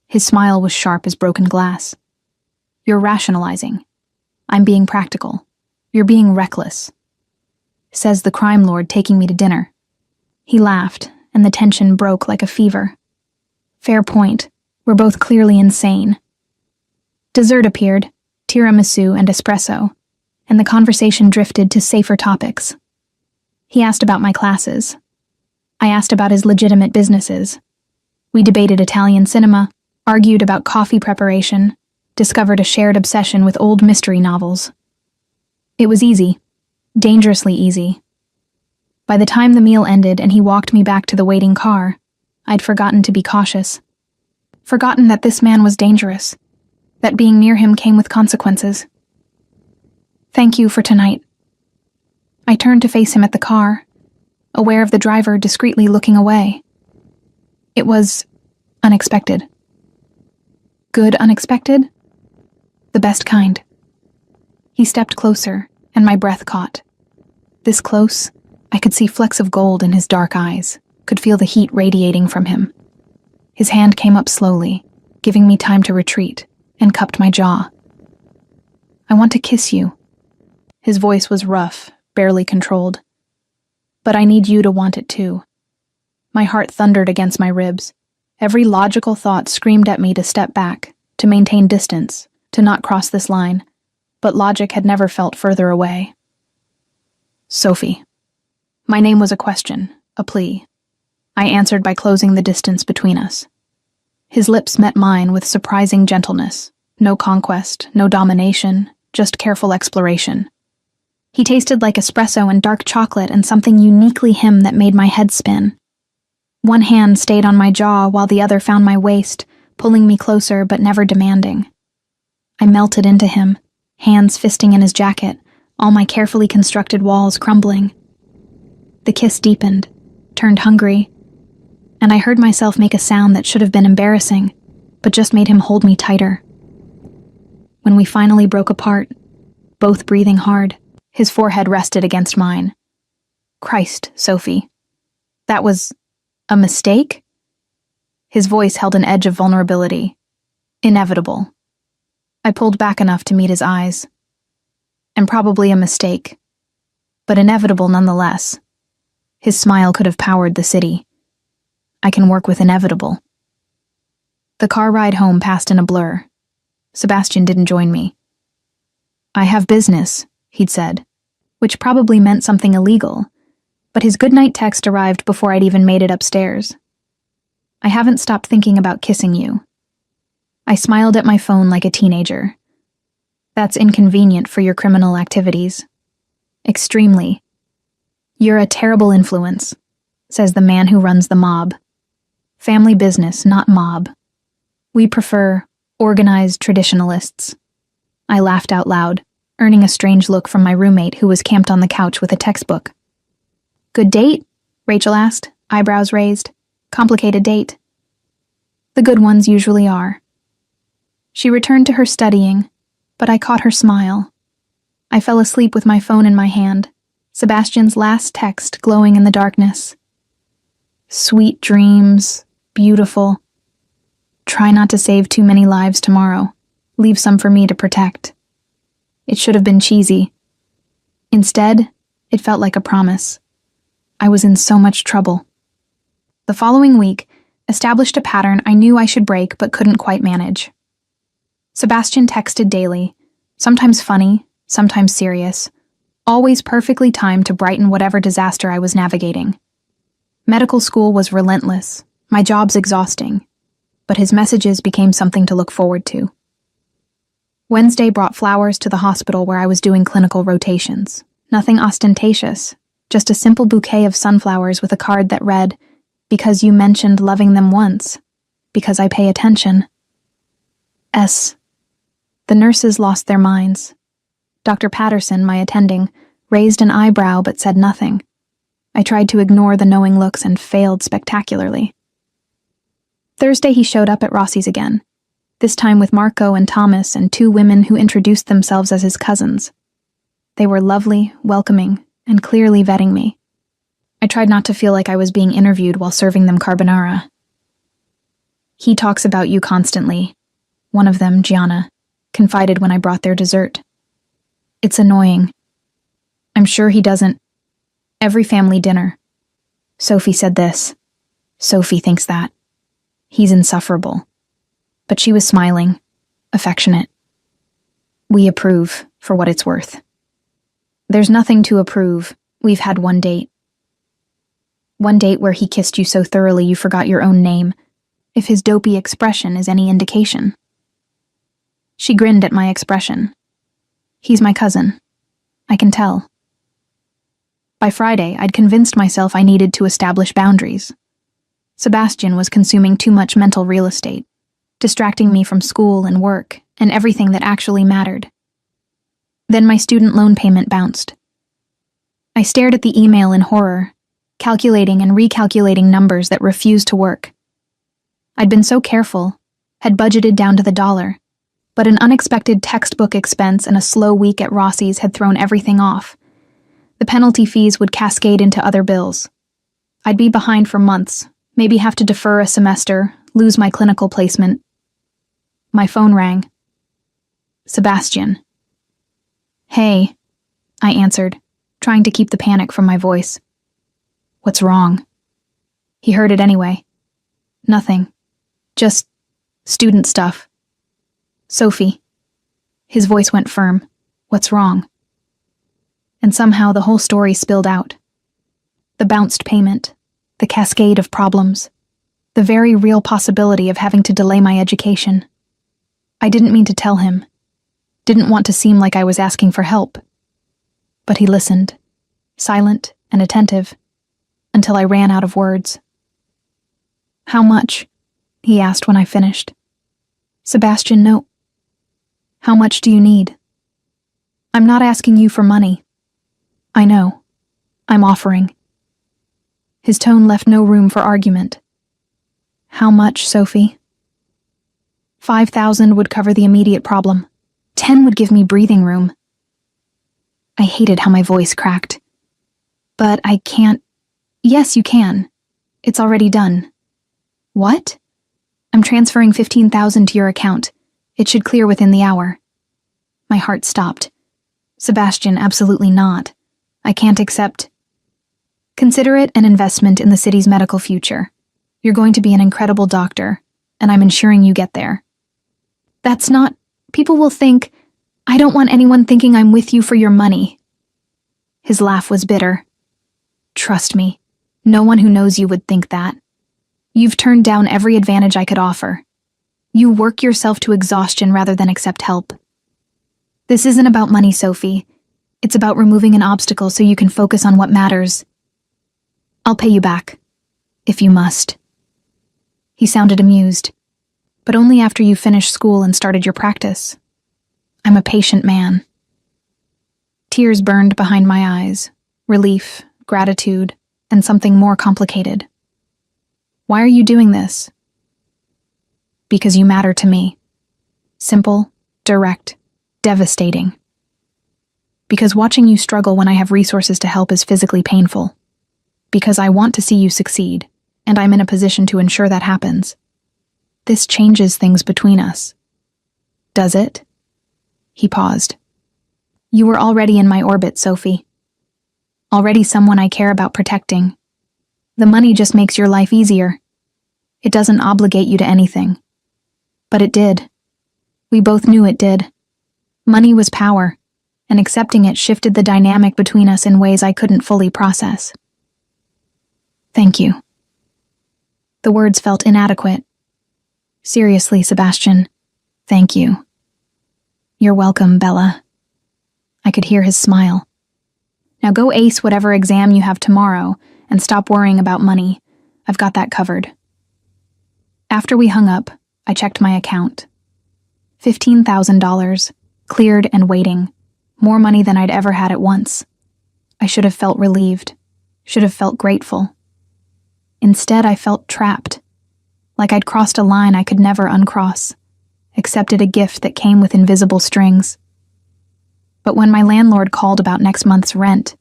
His smile was sharp as broken glass. You're rationalizing. I'm being practical. You're being reckless. says the crime lord taking me to dinner." He laughed, and the tension broke like a fever. Fair point. We're both clearly insane. Dessert appeared, tiramisu and espresso, and the conversation drifted to safer topics. He asked about my classes. I asked about his legitimate businesses. We debated Italian cinema, argued about coffee preparation, discovered a shared obsession with old mystery novels. It was easy, dangerously easy. By the time the meal ended and he walked me back to the waiting car, I'd forgotten to be cautious. Forgotten that this man was dangerous, that being near him came with consequences. "Thank you for tonight." I turned to face him at the car, aware of the driver discreetly looking away. It was unexpected. Good unexpected? The best kind. He stepped closer, and my breath caught. This close, I could see flecks of gold in his dark eyes, could feel the heat radiating from him. His hand came up slowly, giving me time to retreat, and cupped my jaw. "I want to kiss you." His voice was rough, barely controlled. "But I need you to want it too." My heart thundered against my ribs. Every logical thought screamed at me to step back, to maintain distance, to not cross this line, but logic had never felt further away. "Sophie." My name was a question, a plea. I answered by closing the distance between us. His lips met mine with surprising gentleness. No conquest, no domination, just careful exploration. He tasted like espresso and dark chocolate and something uniquely him that made my head spin. One hand stayed on my jaw while the other found my waist, pulling me closer but never demanding. I melted into him, hands fisting in his jacket, all my carefully constructed walls crumbling. The kiss deepened, turned hungry, and I heard myself make a sound that should have been embarrassing, but just made him hold me tighter. When we finally broke apart, both breathing hard, his forehead rested against mine. "Christ, Sophie. That was a mistake?" His voice held an edge of vulnerability. Inevitable. I pulled back enough to meet his eyes. And probably a mistake, but inevitable nonetheless. His smile could have powered the city. I can work with inevitable. The car ride home passed in a blur. Sebastian didn't join me. "I have business," he'd said, which probably meant something illegal, but his goodnight text arrived before I'd even made it upstairs. "I haven't stopped thinking about kissing you." I smiled at my phone like a teenager. "That's inconvenient for your criminal activities." "Extremely." "You're a terrible influence," says the man who runs the mob. Family business, not mob. We prefer organized traditionalists. I laughed out loud, earning a strange look from my roommate who was camped on the couch with a textbook. "Good date?" Rachel asked, eyebrows raised. "Complicated date." The good ones usually are. She returned to her studying, but I caught her smile. I fell asleep with my phone in my hand, Sebastian's last text glowing in the darkness. "Sweet dreams, beautiful. Try not to save too many lives tomorrow. Leave some for me to protect." It should have been cheesy. Instead, it felt like a promise. I was in so much trouble. The following week established a pattern I knew I should break but couldn't quite manage. Sebastian texted daily, sometimes funny, sometimes serious, always perfectly timed to brighten whatever disaster I was navigating. Medical school was relentless, my job's exhausting, but his messages became something to look forward to. Wednesday brought flowers to the hospital where I was doing clinical rotations. Nothing ostentatious, just a simple bouquet of sunflowers with a card that read, "Because you mentioned loving them once. Because I pay attention." S. The nurses lost their minds. Dr. Patterson, my attending, raised an eyebrow but said nothing. I tried to ignore the knowing looks and failed spectacularly. Thursday he showed up at Rossi's again, this time with Marco and Thomas and two women who introduced themselves as his cousins. They were lovely, welcoming, and clearly vetting me. I tried not to feel like I was being interviewed while serving them carbonara. "He talks about you constantly," one of them, Gianna, confided when I brought their dessert. "It's annoying. I'm sure he doesn't." Every family dinner. Sophie said this. Sophie thinks that. He's insufferable. But she was smiling, affectionate. We approve, for what it's worth. There's nothing to approve. We've had one date. One date where he kissed you so thoroughly you forgot your own name, if his dopey expression is any indication. She grinned at my expression. He's my cousin. I can tell. By Friday, I'd convinced myself I needed to establish boundaries. Sebastian was consuming too much mental real estate, distracting me from school and work and everything that actually mattered. Then my student loan payment bounced. I stared at the email in horror, calculating and recalculating numbers that refused to work. I'd been so careful, had budgeted down to the dollar, but an unexpected textbook expense and a slow week at Rossi's had thrown everything off. The penalty fees would cascade into other bills. I'd be behind for months, maybe have to defer a semester, lose my clinical placement. My phone rang. Sebastian. Hey, I answered, trying to keep the panic from my voice. What's wrong? He heard it anyway. Nothing. Just student stuff. Sophie. His voice went firm. What's wrong? And somehow the whole story spilled out. The bounced payment, the cascade of problems, the very real possibility of having to delay my education. I didn't mean to tell him, didn't want to seem like I was asking for help. But he listened, silent and attentive, until I ran out of words. How much? He asked when I finished. Sebastian, no. How much do you need? I'm not asking you for money. I know. I'm offering. His tone left no room for argument. How much, Sophie? 5,000 would cover the immediate problem. 10 would give me breathing room. I hated how my voice cracked. But I can't. Yes, you can. It's already done. What? I'm transferring 15,000 to your account. It should clear within the hour. My heart stopped. Sebastian, absolutely not. I can't accept. Consider it an investment in the city's medical future. You're going to be an incredible doctor, and I'm ensuring you get there. That's not... People will think... I don't want anyone thinking I'm with you for your money. His laugh was bitter. Trust me, no one who knows you would think that. You've turned down every advantage I could offer. You work yourself to exhaustion rather than accept help. This isn't about money, Sophie. It's about removing an obstacle so you can focus on what matters. I'll pay you back, if you must. He sounded amused, but only after you finished school and started your practice. I'm a patient man. Tears burned behind my eyes, relief, gratitude, and something more complicated. Why are you doing this? Because you matter to me. Simple, direct, devastating. Because watching you struggle when I have resources to help is physically painful. Because I want to see you succeed, and I'm in a position to ensure that happens. This changes things between us. Does it? He paused. You were already in my orbit, Sophie. Already someone I care about protecting. The money just makes your life easier. It doesn't obligate you to anything. But it did. We both knew it did. Money was power, and accepting it shifted the dynamic between us in ways I couldn't fully process. Thank you. The words felt inadequate. Seriously, Sebastian, thank you. You're welcome, Bella. I could hear his smile. Now go ace whatever exam you have tomorrow and stop worrying about money. I've got that covered. After we hung up, I checked my account. $15,000, cleared and waiting. More money than I'd ever had at once. I should have felt relieved, should have felt grateful. Instead, I felt trapped, like I'd crossed a line I could never uncross, accepted a gift that came with invisible strings. But when my landlord called about next month's rent,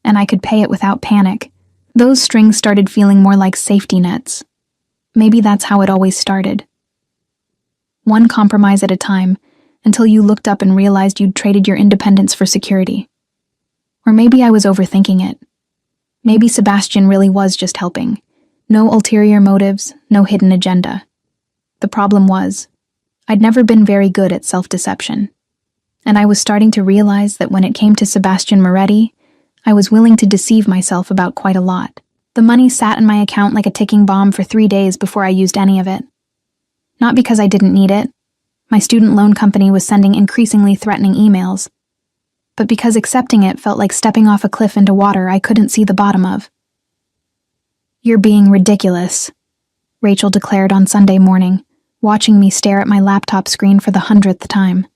and I could pay it without panic, those strings started feeling more like safety nets. Maybe that's how it always started. One compromise at a time, until you looked up and realized you'd traded your independence for security. Or maybe I was overthinking it. Maybe Sebastian really was just helping. No ulterior motives, no hidden agenda. The problem was, I'd never been very good at self-deception. And I was starting to realize that when it came to Sebastian Moretti, I was willing to deceive myself about quite a lot. The money sat in my account like a ticking bomb for 3 days before I used any of it. Not because I didn't need it. My student loan company was sending increasingly threatening emails. But because accepting it felt like stepping off a cliff into water I couldn't see the bottom of. "You're being ridiculous," Rachel declared on Sunday morning, watching me stare at my laptop screen for the 100th time.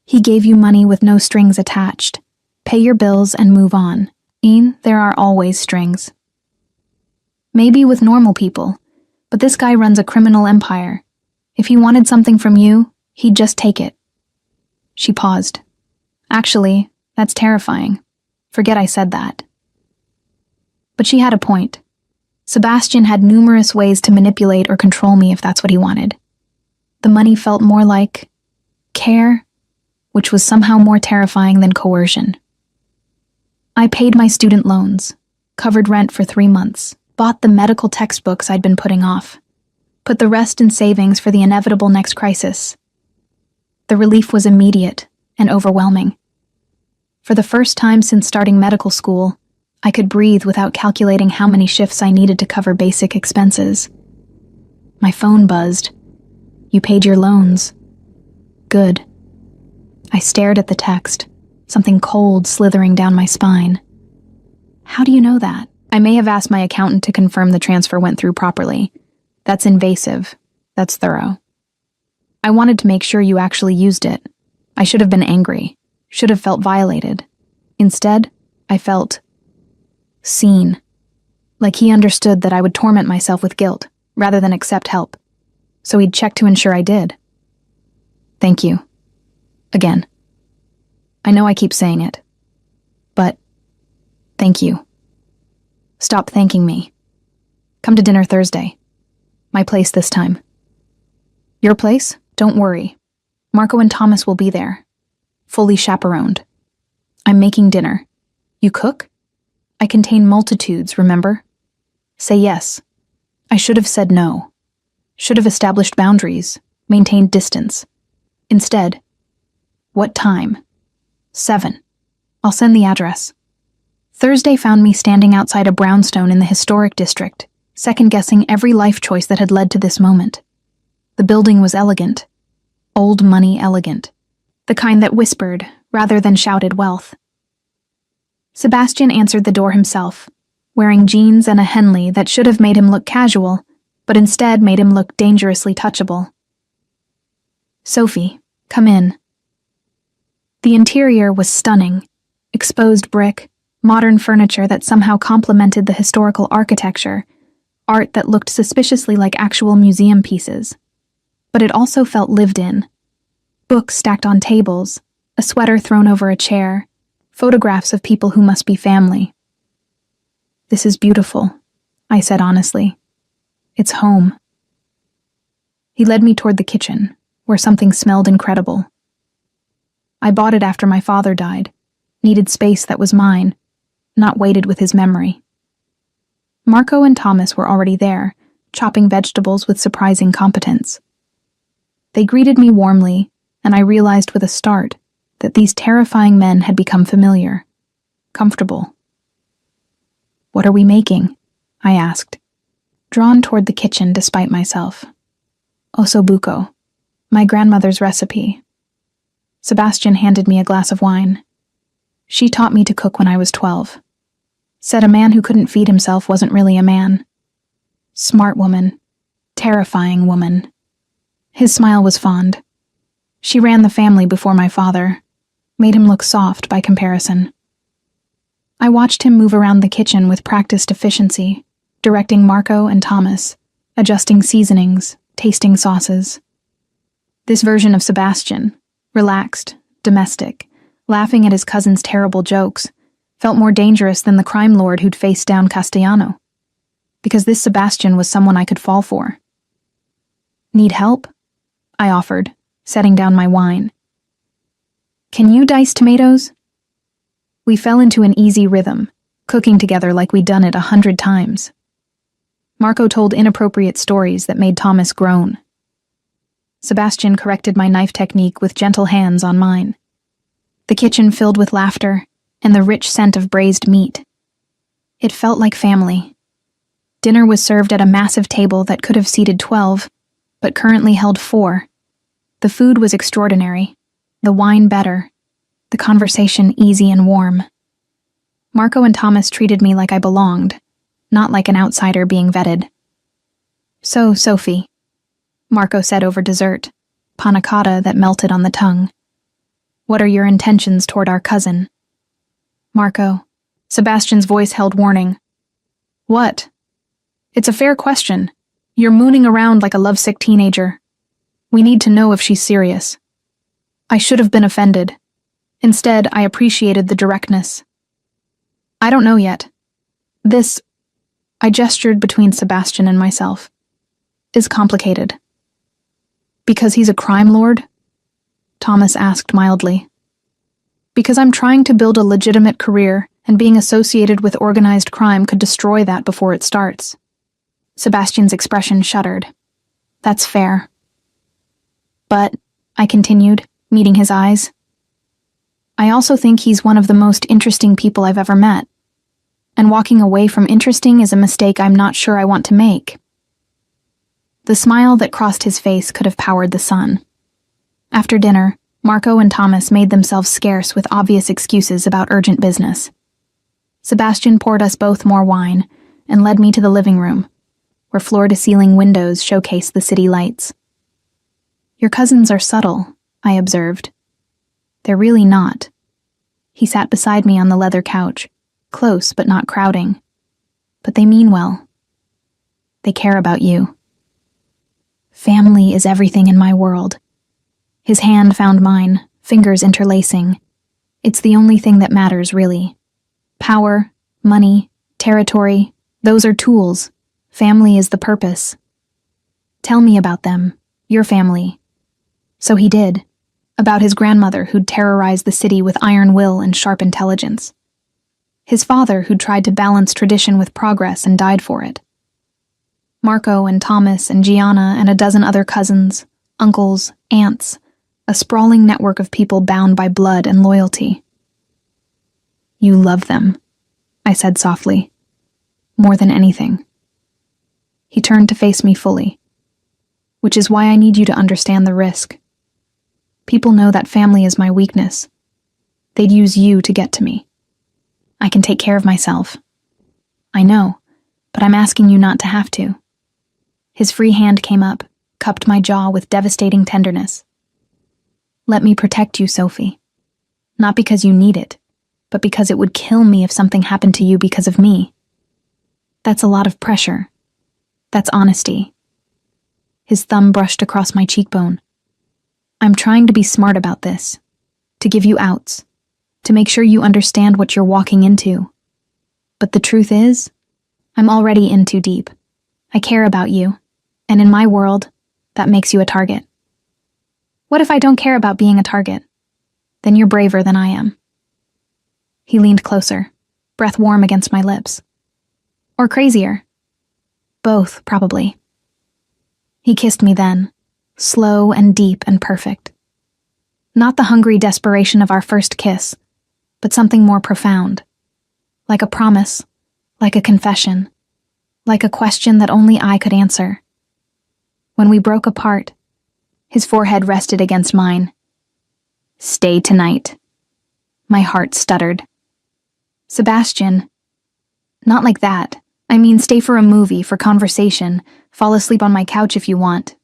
"He gave you money with no strings attached. Pay your bills and move on. There are always strings. Maybe with normal people, but this guy runs a criminal empire. If he wanted something from you, he'd just take it." She paused. "Actually, that's terrifying. Forget I said that." But she had a point. Sebastian had numerous ways to manipulate or control me if that's what he wanted. The money felt more like care, which was somehow more terrifying than coercion. I paid my student loans, covered rent for 3 months, bought the medical textbooks I'd been putting off, put the rest in savings for the inevitable next crisis. The relief was immediate and overwhelming. For the first time since starting medical school, I could breathe without calculating how many shifts I needed to cover basic expenses. My phone buzzed. "You paid your loans." Good. I stared at the text, something cold slithering down my spine. "How do you know that?" I may have asked my accountant to confirm the transfer went through properly. That's invasive. That's thorough. "I wanted to make sure you actually used it. I should have been angry, should have felt violated. Instead, I felt seen. Like he understood that I would torment myself with guilt, rather than accept help. So he'd check to ensure I did. Thank you. Again. I know I keep saying it. But, thank you. Stop thanking me. Come to dinner Thursday. My place this time. Your place? Don't worry. Marco and Thomas will be there. Fully chaperoned. I'm making dinner. You cook? I contain multitudes, remember? Say yes. I should have said no. Should have established boundaries, maintained distance. Instead, what time? 7. I'll send the address. Thursday found me standing outside a brownstone in the historic district, second-guessing every life choice that had led to this moment. The building was elegant. Old money elegant. The kind that whispered, rather than shouted wealth. Sebastian answered the door himself, wearing jeans and a Henley that should have made him look casual, but instead made him look dangerously touchable. "Sophie, come in." The interior was stunning. Exposed brick, modern furniture that somehow complemented the historical architecture, art that looked suspiciously like actual museum pieces. But it also felt lived in. Books stacked on tables, a sweater thrown over a chair, photographs of people who must be family. "This is beautiful," I said honestly. "It's home." He led me toward the kitchen, where something smelled incredible. I bought it after my father died, needed space that was mine, not weighted with his memory. Marco and Thomas were already there, chopping vegetables with surprising competence. They greeted me warmly, and I realized with a start that these terrifying men had become familiar, comfortable. "What are we making?" I asked, drawn toward the kitchen despite myself. "Ossobuco, my grandmother's recipe." Sebastian handed me a glass of wine. "She taught me to cook when I was 12. Said a man who couldn't feed himself wasn't really a man. Smart woman. Terrifying woman." His smile was fond. She ran the family before my father, made him look soft by comparison. I watched him move around the kitchen with practiced efficiency, directing Marco and Thomas, adjusting seasonings, tasting sauces. This version of Sebastian, relaxed, domestic, laughing at his cousin's terrible jokes, felt more dangerous than the crime lord who'd faced down Castellano. Because this Sebastian was someone I could fall for. "Need help?" I offered, setting down my wine. "Can you dice tomatoes?" We fell into an easy rhythm, cooking together like we'd done it 100 times. Marco told inappropriate stories that made Thomas groan. Sebastian corrected my knife technique with gentle hands on mine. The kitchen filled with laughter and the rich scent of braised meat. It felt like family. Dinner was served at a massive table that could have seated 12, but currently held 4. The food was extraordinary, the wine better, the conversation easy and warm. Marco and Thomas treated me like I belonged, not like an outsider being vetted. "So, Sophie," Marco said over dessert, panna cotta that melted on the tongue. "What are your intentions toward our cousin?" "Marco," Sebastian's voice held warning. "What?" "It's a fair question. You're mooning around like a lovesick teenager. We need to know if she's serious." I should have been offended. Instead, I appreciated the directness. "I don't know yet. This," I gestured between Sebastian and myself, "is complicated." "Because he's a crime lord?" Thomas asked mildly. "Because I'm trying to build a legitimate career, and being associated with organized crime could destroy that before it starts." Sebastian's expression shuddered. "That's fair." "But," I continued, meeting his eyes, "I also think he's one of the most interesting people I've ever met. And walking away from interesting is a mistake I'm not sure I want to make." The smile that crossed his face could have powered the sun. After dinner, Marco and Thomas made themselves scarce with obvious excuses about urgent business. Sebastian poured us both more wine and led me to the living room, where floor-to-ceiling windows showcased the city lights. "Your cousins are subtle," I observed. "They're really not." He sat beside me on the leather couch, close but not crowding. "But they mean well. They care about you." Family is everything in my world. His hand found mine, fingers interlacing. It's the only thing that matters, really. Power, money, territory, those are tools. Family is the purpose. "Tell me about them, your family." So he did. About his grandmother who'd terrorized the city with iron will and sharp intelligence. His father who'd tried to balance tradition with progress and died for it. Marco and Thomas and Gianna and a dozen other cousins, uncles, aunts, a sprawling network of people bound by blood and loyalty. "You love them," I said softly. "More than anything." He turned to face me fully. "Which is why I need you to understand the risk. People know that family is my weakness. They'd use you to get to me. I can take care of myself." "I know, but I'm asking you not to have to." His free hand came up, cupped my jaw with devastating tenderness. "Let me protect you, Sophie. Not because you need it, but because it would kill me if something happened to you because of me. That's a lot of pressure. That's honesty." His thumb brushed across my cheekbone. "I'm trying to be smart about this, to give you outs, to make sure you understand what you're walking into. But the truth is, I'm already in too deep. I care about you, and in my world, that makes you a target." "What if I don't care about being a target? Then you're braver than I am." He leaned closer, breath warm against my lips. "Or crazier." "Both, probably." He kissed me then, slow and deep and perfect. Not the hungry desperation of our first kiss, but something more profound. Like a promise, like a confession, like a question that only I could answer. When we broke apart, his forehead rested against mine. "Stay tonight." My heart stuttered. "Sebastian." "Not like that. I mean, stay for a movie, for conversation, fall asleep on my couch if you want.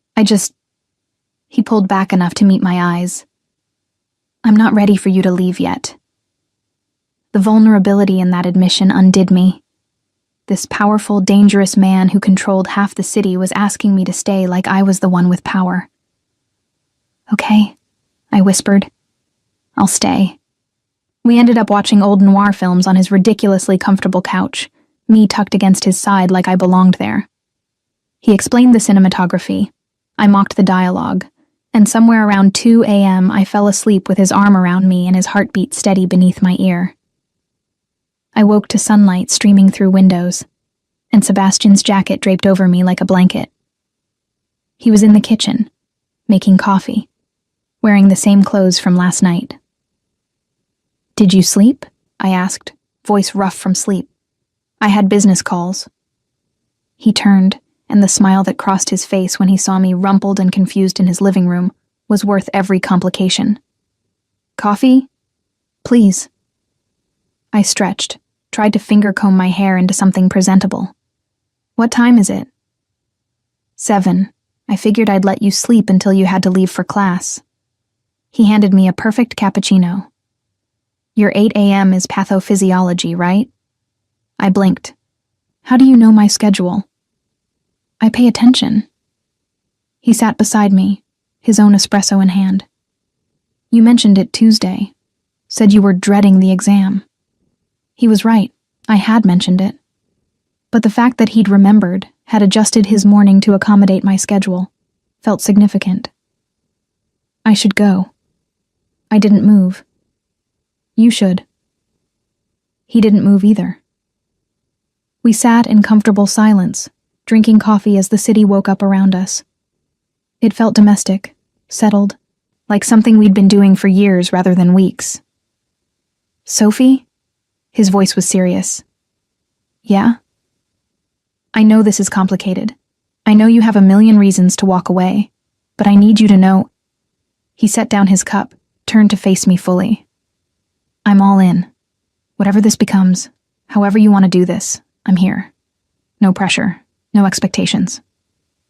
He pulled back enough to meet my eyes. "I'm not ready for you to leave yet." The vulnerability in that admission undid me. This powerful, dangerous man who controlled half the city was asking me to stay like I was the one with power. "Okay," I whispered. "I'll stay." We ended up watching old noir films on his ridiculously comfortable couch, me tucked against his side like I belonged there. He explained the cinematography. I mocked the dialogue, and somewhere around 2 a.m. I fell asleep with his arm around me and his heartbeat steady beneath my ear. I woke to sunlight streaming through windows, and Sebastian's jacket draped over me like a blanket. He was in the kitchen, making coffee, wearing the same clothes from last night. "Did you sleep?" I asked, voice rough from sleep. "I had business calls." He turned, and the smile that crossed his face when he saw me rumpled and confused in his living room was worth every complication. "Coffee? Please." I stretched, tried to finger-comb my hair into something presentable. "What time is it?" 7. I figured I'd let you sleep until you had to leave for class. He handed me a perfect cappuccino. "Your 8 a.m. is pathophysiology, right?" I blinked. "How do you know my schedule?" "I pay attention." He sat beside me, his own espresso in hand. "You mentioned it Tuesday. Said you were dreading the exam." He was right. I had mentioned it. But the fact that he'd remembered, had adjusted his morning to accommodate my schedule, felt significant. "I should go." I didn't move. "You should." He didn't move either. We sat in comfortable silence, drinking coffee as the city woke up around us. It felt domestic, settled, like something we'd been doing for years rather than weeks. "Sophie?" His voice was serious. "Yeah?" "I know this is complicated. I know you have a million reasons to walk away, but I need you to know." He set down his cup, turned to face me fully. "I'm all in. Whatever this becomes, however you want to do this, I'm here. No pressure, no expectations.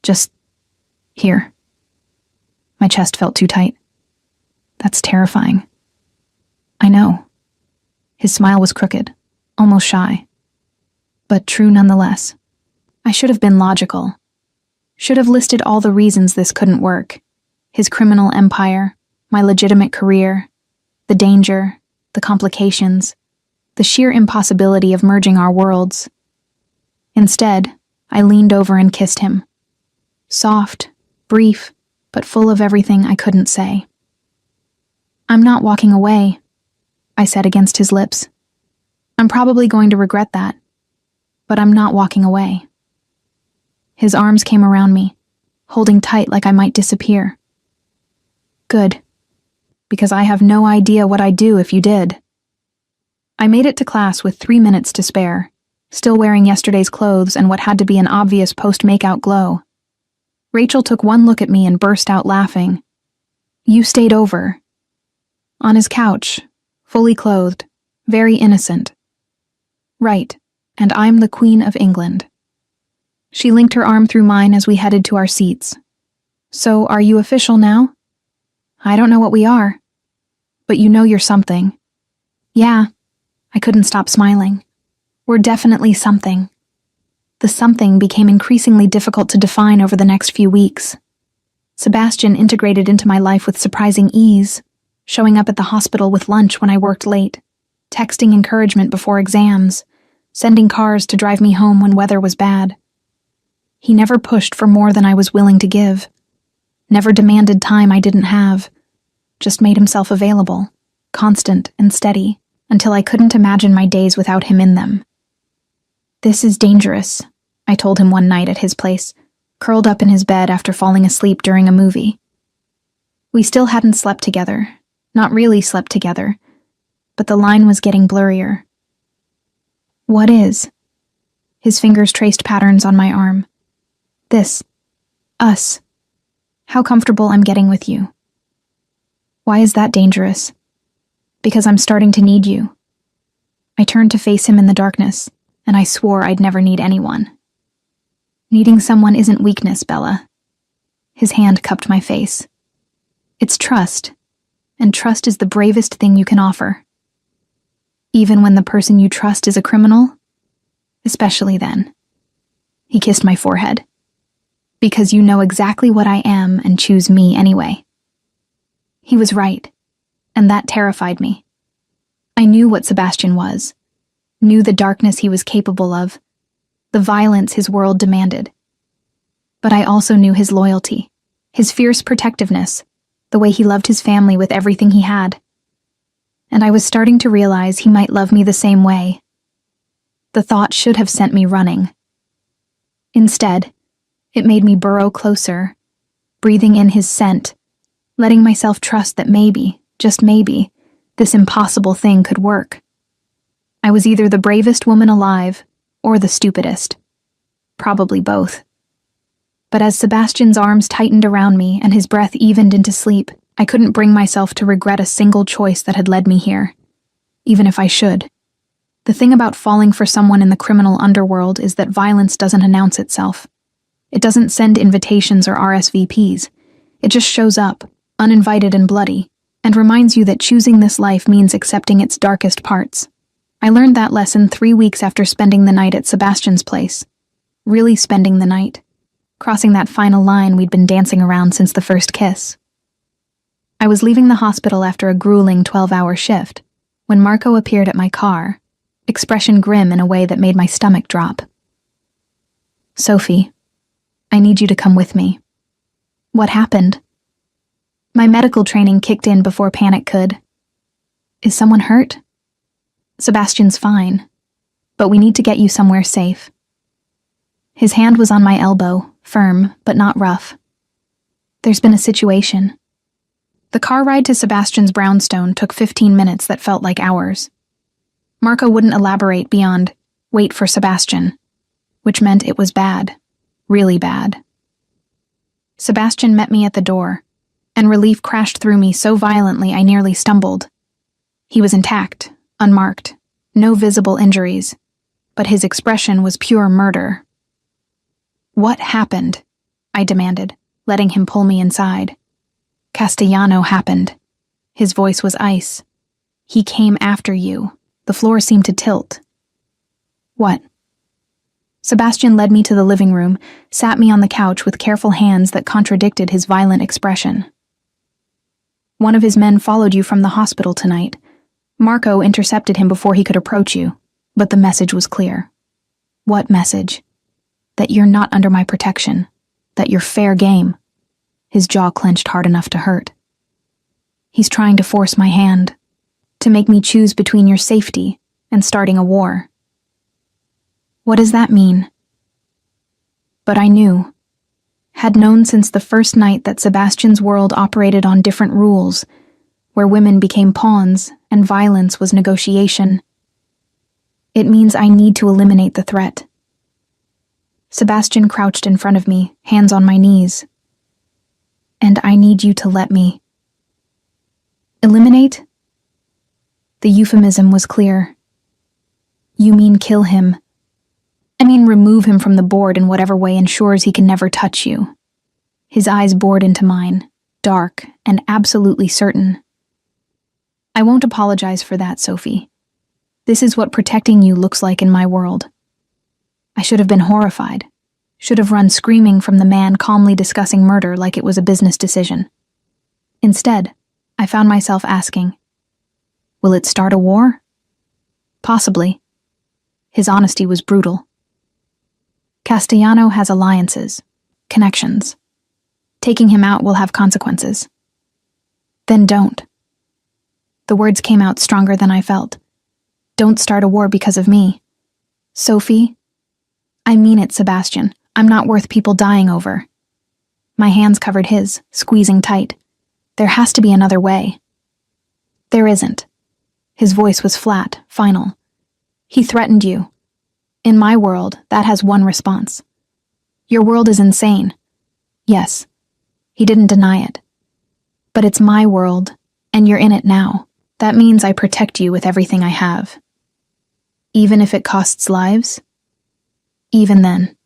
Just here." My chest felt too tight. "That's terrifying." "I know." His smile was crooked, almost shy, but true nonetheless. I should have been logical. Should have listed all the reasons this couldn't work. His criminal empire, my legitimate career, the danger, the complications, the sheer impossibility of merging our worlds. Instead, I leaned over and kissed him. Soft, brief, but full of everything I couldn't say. "I'm not walking away," I said against his lips. "I'm probably going to regret that, but I'm not walking away." His arms came around me, holding tight like I might disappear. "Good, because I have no idea what I'd do if you did." I made it to class with 3 minutes to spare, still wearing yesterday's clothes and what had to be an obvious post-makeout glow. Rachel took one look at me and burst out laughing. "You stayed over." On his couch, fully clothed, very innocent. "Right, and I'm the Queen of England." She linked her arm through mine as we headed to our seats. "So, are you official now?" "I don't know what we are." "But you know you're something." "Yeah." I couldn't stop smiling. "We're definitely something." The something became increasingly difficult to define over the next few weeks. Sebastian integrated into my life with surprising ease, showing up at the hospital with lunch when I worked late, texting encouragement before exams, sending cars to drive me home when weather was bad. He never pushed for more than I was willing to give, never demanded time I didn't have, just made himself available, constant and steady, until I couldn't imagine my days without him in them. "This is dangerous," I told him one night at his place, curled up in his bed after falling asleep during a movie. We still hadn't slept together, not really slept together, but the line was getting blurrier. "What is?" His fingers traced patterns on my arm. "This. Us. How comfortable I'm getting with you." "Why is that dangerous?" "Because I'm starting to need you." I turned to face him in the darkness, and I swore I'd never need anyone. "Needing someone isn't weakness, Bella." His hand cupped my face. "It's trust, and trust is the bravest thing you can offer. Even when the person you trust is a criminal? Especially then." He kissed my forehead. "Because you know exactly what I am and choose me anyway." He was right, and that terrified me. I knew what Sebastian was, knew the darkness he was capable of, the violence his world demanded. But I also knew his loyalty, his fierce protectiveness, the way he loved his family with everything he had. And I was starting to realize he might love me the same way, The thought should have sent me running. Instead, it made me burrow closer, breathing in his scent, letting myself trust that maybe, just maybe, this impossible thing could work. I was either the bravest woman alive or the stupidest. Probably both. But as Sebastian's arms tightened around me and his breath evened into sleep, I couldn't bring myself to regret a single choice that had led me here, even if I should. The thing about falling for someone in the criminal underworld is that violence doesn't announce itself. It doesn't send invitations or RSVPs. It just shows up, uninvited and bloody, and reminds you that choosing this life means accepting its darkest parts. I learned that lesson 3 weeks after spending the night at Sebastian's place. Really spending the night. Crossing that final line we'd been dancing around since the first kiss. I was leaving the hospital after a grueling 12-hour shift when Marco appeared at my car, expression grim in a way that made my stomach drop. "Sophie, I need you to come with me." "What happened?" My medical training kicked in before panic could. "Is someone hurt?" "Sebastian's fine, but we need to get you somewhere safe." His hand was on my elbow, firm but not rough. "There's been a situation." The car ride to Sebastian's brownstone took 15 minutes that felt like hours. Marco wouldn't elaborate beyond, "Wait for Sebastian," which meant it was bad, really bad. Sebastian met me at the door, and relief crashed through me so violently I nearly stumbled. He was intact, unmarked, no visible injuries, but his expression was pure murder. "What happened?" I demanded, letting him pull me inside. "Castellano happened." His voice was ice. "He came after you." The floor seemed to tilt. "What?" Sebastian led me to the living room, sat me on the couch with careful hands that contradicted his violent expression. "One of his men followed you from the hospital tonight. Marco intercepted him before he could approach you, but the message was clear." "What message?" "That you're not under my protection, that you're fair game." His jaw clenched hard enough to hurt. "He's trying to force my hand, to make me choose between your safety and starting a war." "What does that mean?" But I knew, had known since the first night that Sebastian's world operated on different rules, where women became pawns and violence was negotiation. It means I need to eliminate the threat. Sebastian crouched in front of me, hands on my knees. "And I need you to let me." "Eliminate?" The euphemism was clear. "You mean kill him?" "I mean remove him from the board in whatever way ensures he can never touch you." His eyes bored into mine, dark and absolutely certain. "I won't apologize for that, Sophie. This is what protecting you looks like in my world." I should have been horrified, should have run screaming from the man calmly discussing murder like it was a business decision. Instead, I found myself asking, "Will it start a war?" "Possibly." His honesty was brutal. "Castellano has alliances, connections. Taking him out will have consequences." "Then don't." The words came out stronger than I felt. "Don't start a war because of me." "Sophie?" "I mean it, Sebastian. I'm not worth people dying over." My hands covered his, squeezing tight. "There has to be another way." "There isn't." His voice was flat, final. "He threatened you. In my world, that has one response. Your world is insane." "Yes." He didn't deny it. "But it's my world, and you're in it now. That means I protect you with everything I have." "Even if it costs lives?" "Even then."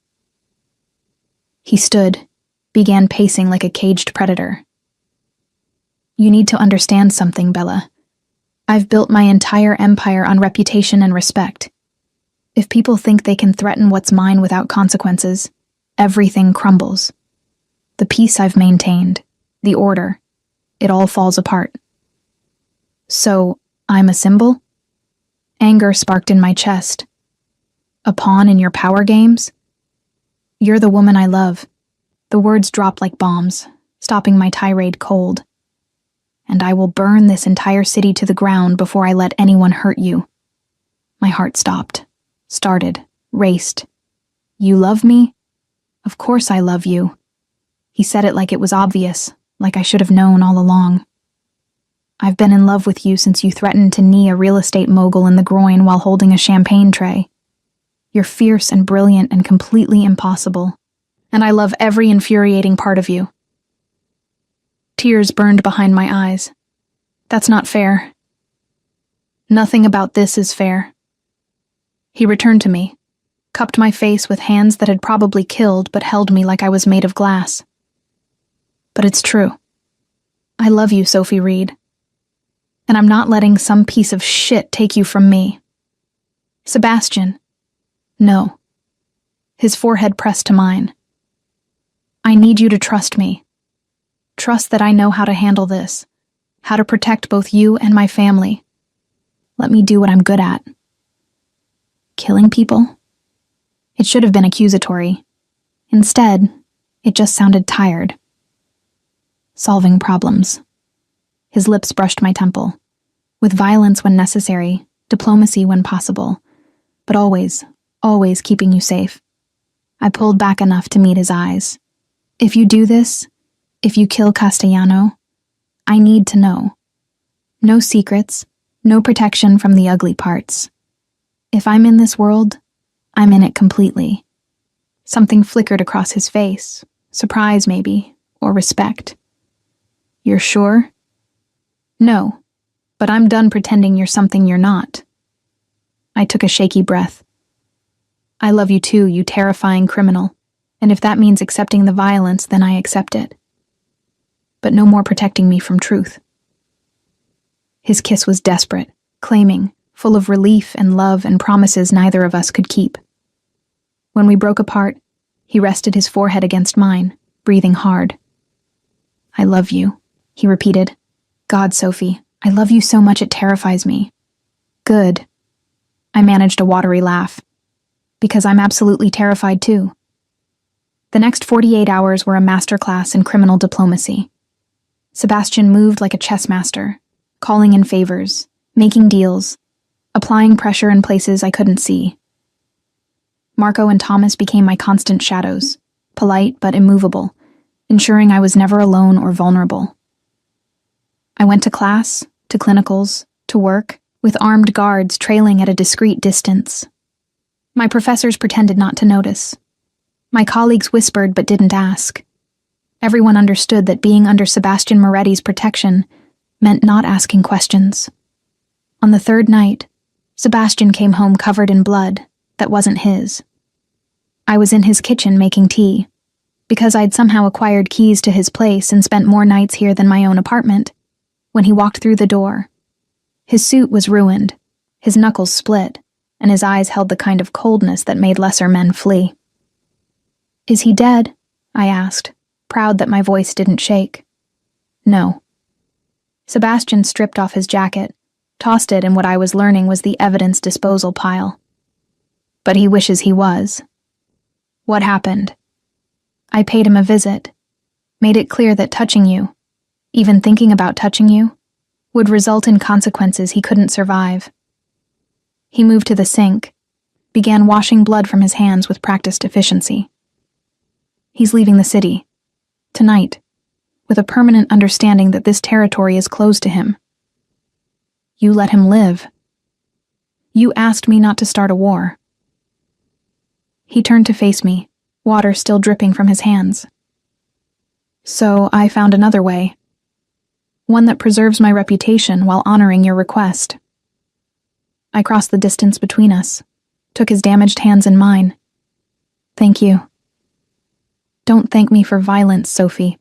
He stood, began pacing like a caged predator. "You need to understand something, Bella. I've built my entire empire on reputation and respect. If people think they can threaten what's mine without consequences, everything crumbles. The peace I've maintained, the order, it all falls apart." "So, I'm a symbol?" Anger sparked in my chest. "A pawn in your power games?" "You're the woman I love." The words dropped like bombs, stopping my tirade cold. "And I will burn this entire city to the ground before I let anyone hurt you." My heart stopped. Started. Raced. You love me? Of course I love you. He said it like it was obvious, like I should have known all along. I've been in love with you since you threatened to knee a real estate mogul in the groin while holding a champagne tray. You're fierce and brilliant and completely impossible, and I love every infuriating part of you. Tears burned behind my eyes. That's not fair. Nothing about this is fair. He returned to me, cupped my face with hands that had probably killed but held me like I was made of glass. But it's true. I love you, Sophie Reed. And I'm not letting some piece of shit take you from me. Sebastian. No. His forehead pressed to mine. I need you to trust me. Trust that I know how to handle this, how to protect both you and my family. Let me do what I'm good at. Killing people? It should have been accusatory. Instead, it just sounded tired. Solving problems. His lips brushed my temple. With violence when necessary, diplomacy when possible, but always keeping you safe. I pulled back enough to meet his eyes. If you do this, if you kill Castellano, I need to know. No secrets, no protection from the ugly parts. If I'm in this world, I'm in it completely. Something flickered across his face, surprise maybe, or respect. You're sure? No, but I'm done pretending you're something you're not. I took a shaky breath. I love you too, you terrifying criminal, and if that means accepting the violence, then I accept it. But no more protecting me from truth. His kiss was desperate, claiming, full of relief and love and promises neither of us could keep. When we broke apart, he rested his forehead against mine, breathing hard. I love you, he repeated. God, Sophie, I love you so much it terrifies me. Good. I managed a watery laugh. Because I'm absolutely terrified too. The next 48 hours were a masterclass in criminal diplomacy. Sebastian moved like a chess master, calling in favors, making deals, applying pressure in places I couldn't see. Marco and Thomas became my constant shadows, polite but immovable, ensuring I was never alone or vulnerable. I went to class, to clinicals, to work, with armed guards trailing at a discreet distance. My professors pretended not to notice. My colleagues whispered but didn't ask. Everyone understood that being under Sebastian Moretti's protection meant not asking questions. On the third night, Sebastian came home covered in blood that wasn't his. I was in his kitchen making tea. Because I'd somehow acquired keys to his place and spent more nights here than my own apartment, when he walked through the door, his suit was ruined, his knuckles split, and his eyes held the kind of coldness that made lesser men flee. Is he dead? I asked, proud that my voice didn't shake. No. Sebastian stripped off his jacket, tossed it in what I was learning was the evidence disposal pile. But he wishes he was. What happened? I paid him a visit, made it clear that touching you, even thinking about touching you, would result in consequences he couldn't survive. He moved to the sink, began washing blood from his hands with practiced efficiency. He's leaving the city, tonight, with a permanent understanding that this territory is closed to him. You let him live. You asked me not to start a war. He turned to face me, water still dripping from his hands. So I found another way. One that preserves my reputation while honoring your request. I crossed the distance between us, took his damaged hands in mine. Thank you. Don't thank me for violence, Sophie.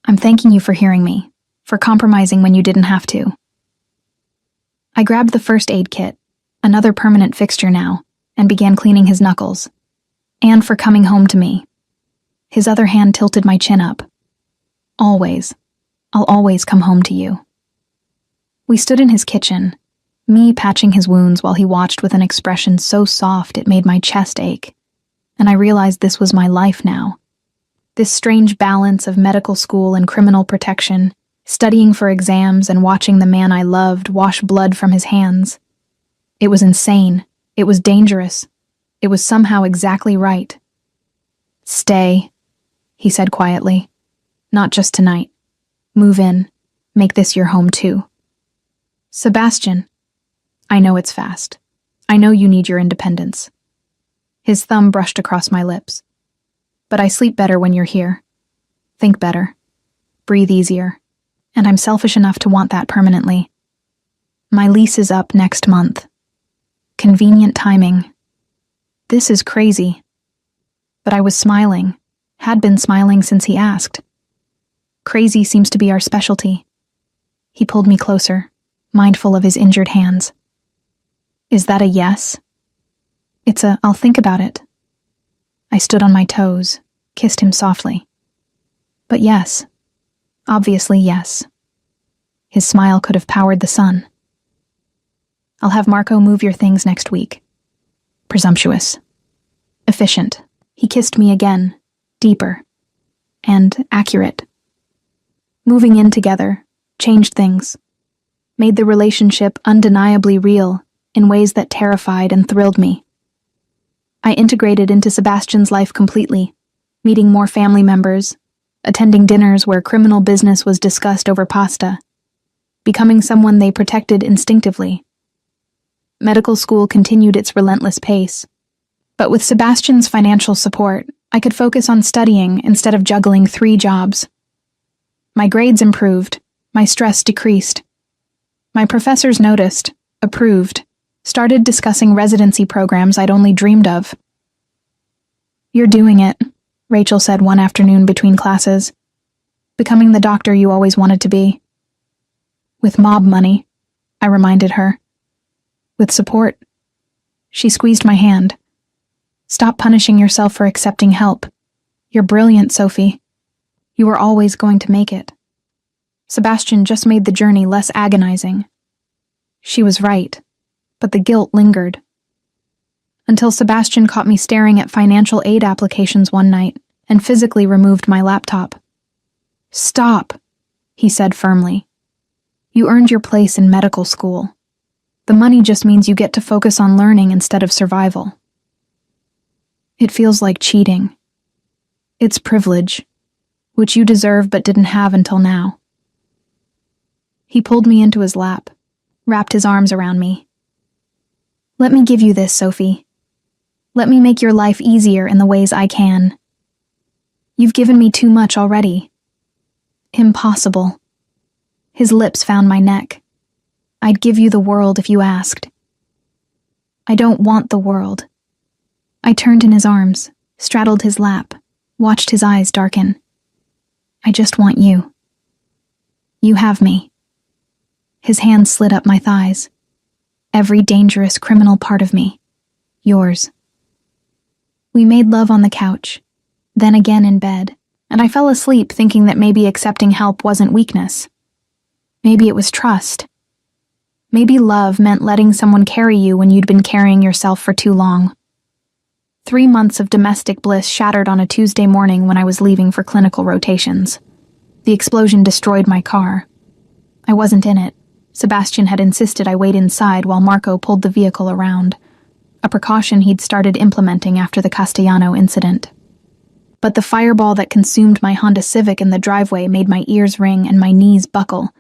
I'm thanking you for hearing me, for compromising when you didn't have to. I grabbed the first aid kit, another permanent fixture now, and began cleaning his knuckles. And for coming home to me. His other hand tilted my chin up. Always. I'll always come home to you. We stood in his kitchen, me patching his wounds while he watched with an expression so soft it made my chest ache. And I realized this was my life now. This strange balance of medical school and criminal protection, studying for exams and watching the man I loved wash blood from his hands. It was insane, It was dangerous. It was somehow exactly right. "Stay," he said quietly. "Not just tonight. Move in. Make this your home too." "Sebastian, I know it's fast. I know you need your independence." His thumb brushed across my lips. "But I sleep better when you're here. Think better. Breathe easier. And I'm selfish enough to want that permanently. My lease is up next month. Convenient timing. This is crazy." But I was smiling, had been smiling since he asked. Crazy seems to be our specialty. He pulled me closer, mindful of his injured hands. "Is that a yes?" "It's a, I'll think about it." I stood on my toes, kissed him softly. "But yes. Obviously yes." His smile could have powered the sun. "I'll have Marco move your things next week." Presumptuous. Efficient. He kissed me again, deeper. And accurate. Moving in together changed things. Made the relationship undeniably real in ways that terrified and thrilled me. I integrated into Sebastian's life completely, meeting more family members, attending dinners where criminal business was discussed over pasta, becoming someone they protected instinctively. Medical school continued its relentless pace, but with Sebastian's financial support, I could focus on studying instead of juggling 3 jobs. My grades improved, my stress decreased. My professors noticed, approved, started discussing residency programs I'd only dreamed of. "You're doing it," Rachel said one afternoon between classes. "Becoming the doctor you always wanted to be." "With mob money," I reminded her. "With support." She squeezed my hand. "Stop punishing yourself for accepting help. You're brilliant, Sophie. You were always going to make it." Sebastian just made the journey less agonizing. She was right, but the guilt lingered. Until Sebastian caught me staring at financial aid applications one night and physically removed my laptop. "Stop," he said firmly. "You earned your place in medical school. The money just means you get to focus on learning instead of survival." "It feels like cheating. It's privilege, which you deserve but didn't have until now." He pulled me into his lap, wrapped his arms around me. "Let me give you this, Sophie. Let me make your life easier in the ways I can. You've given me too much already." "Impossible." His lips found my neck. "I'd give you the world if you asked." "I don't want the world." I turned in his arms, straddled his lap, watched his eyes darken. "I just want you. You have me." His hand slid up my thighs. "Every dangerous criminal part of me. Yours." We made love on the couch, then again in bed, and I fell asleep thinking that maybe accepting help wasn't weakness. Maybe it was trust. Maybe love meant letting someone carry you when you'd been carrying yourself for too long. 3 months of domestic bliss shattered on a Tuesday morning when I was leaving for clinical rotations. The explosion destroyed my car. I wasn't in it. Sebastian had insisted I wait inside while Marco pulled the vehicle around, a precaution he'd started implementing after the Castellano incident. But the fireball that consumed my Honda Civic in the driveway made my ears ring and my knees buckle.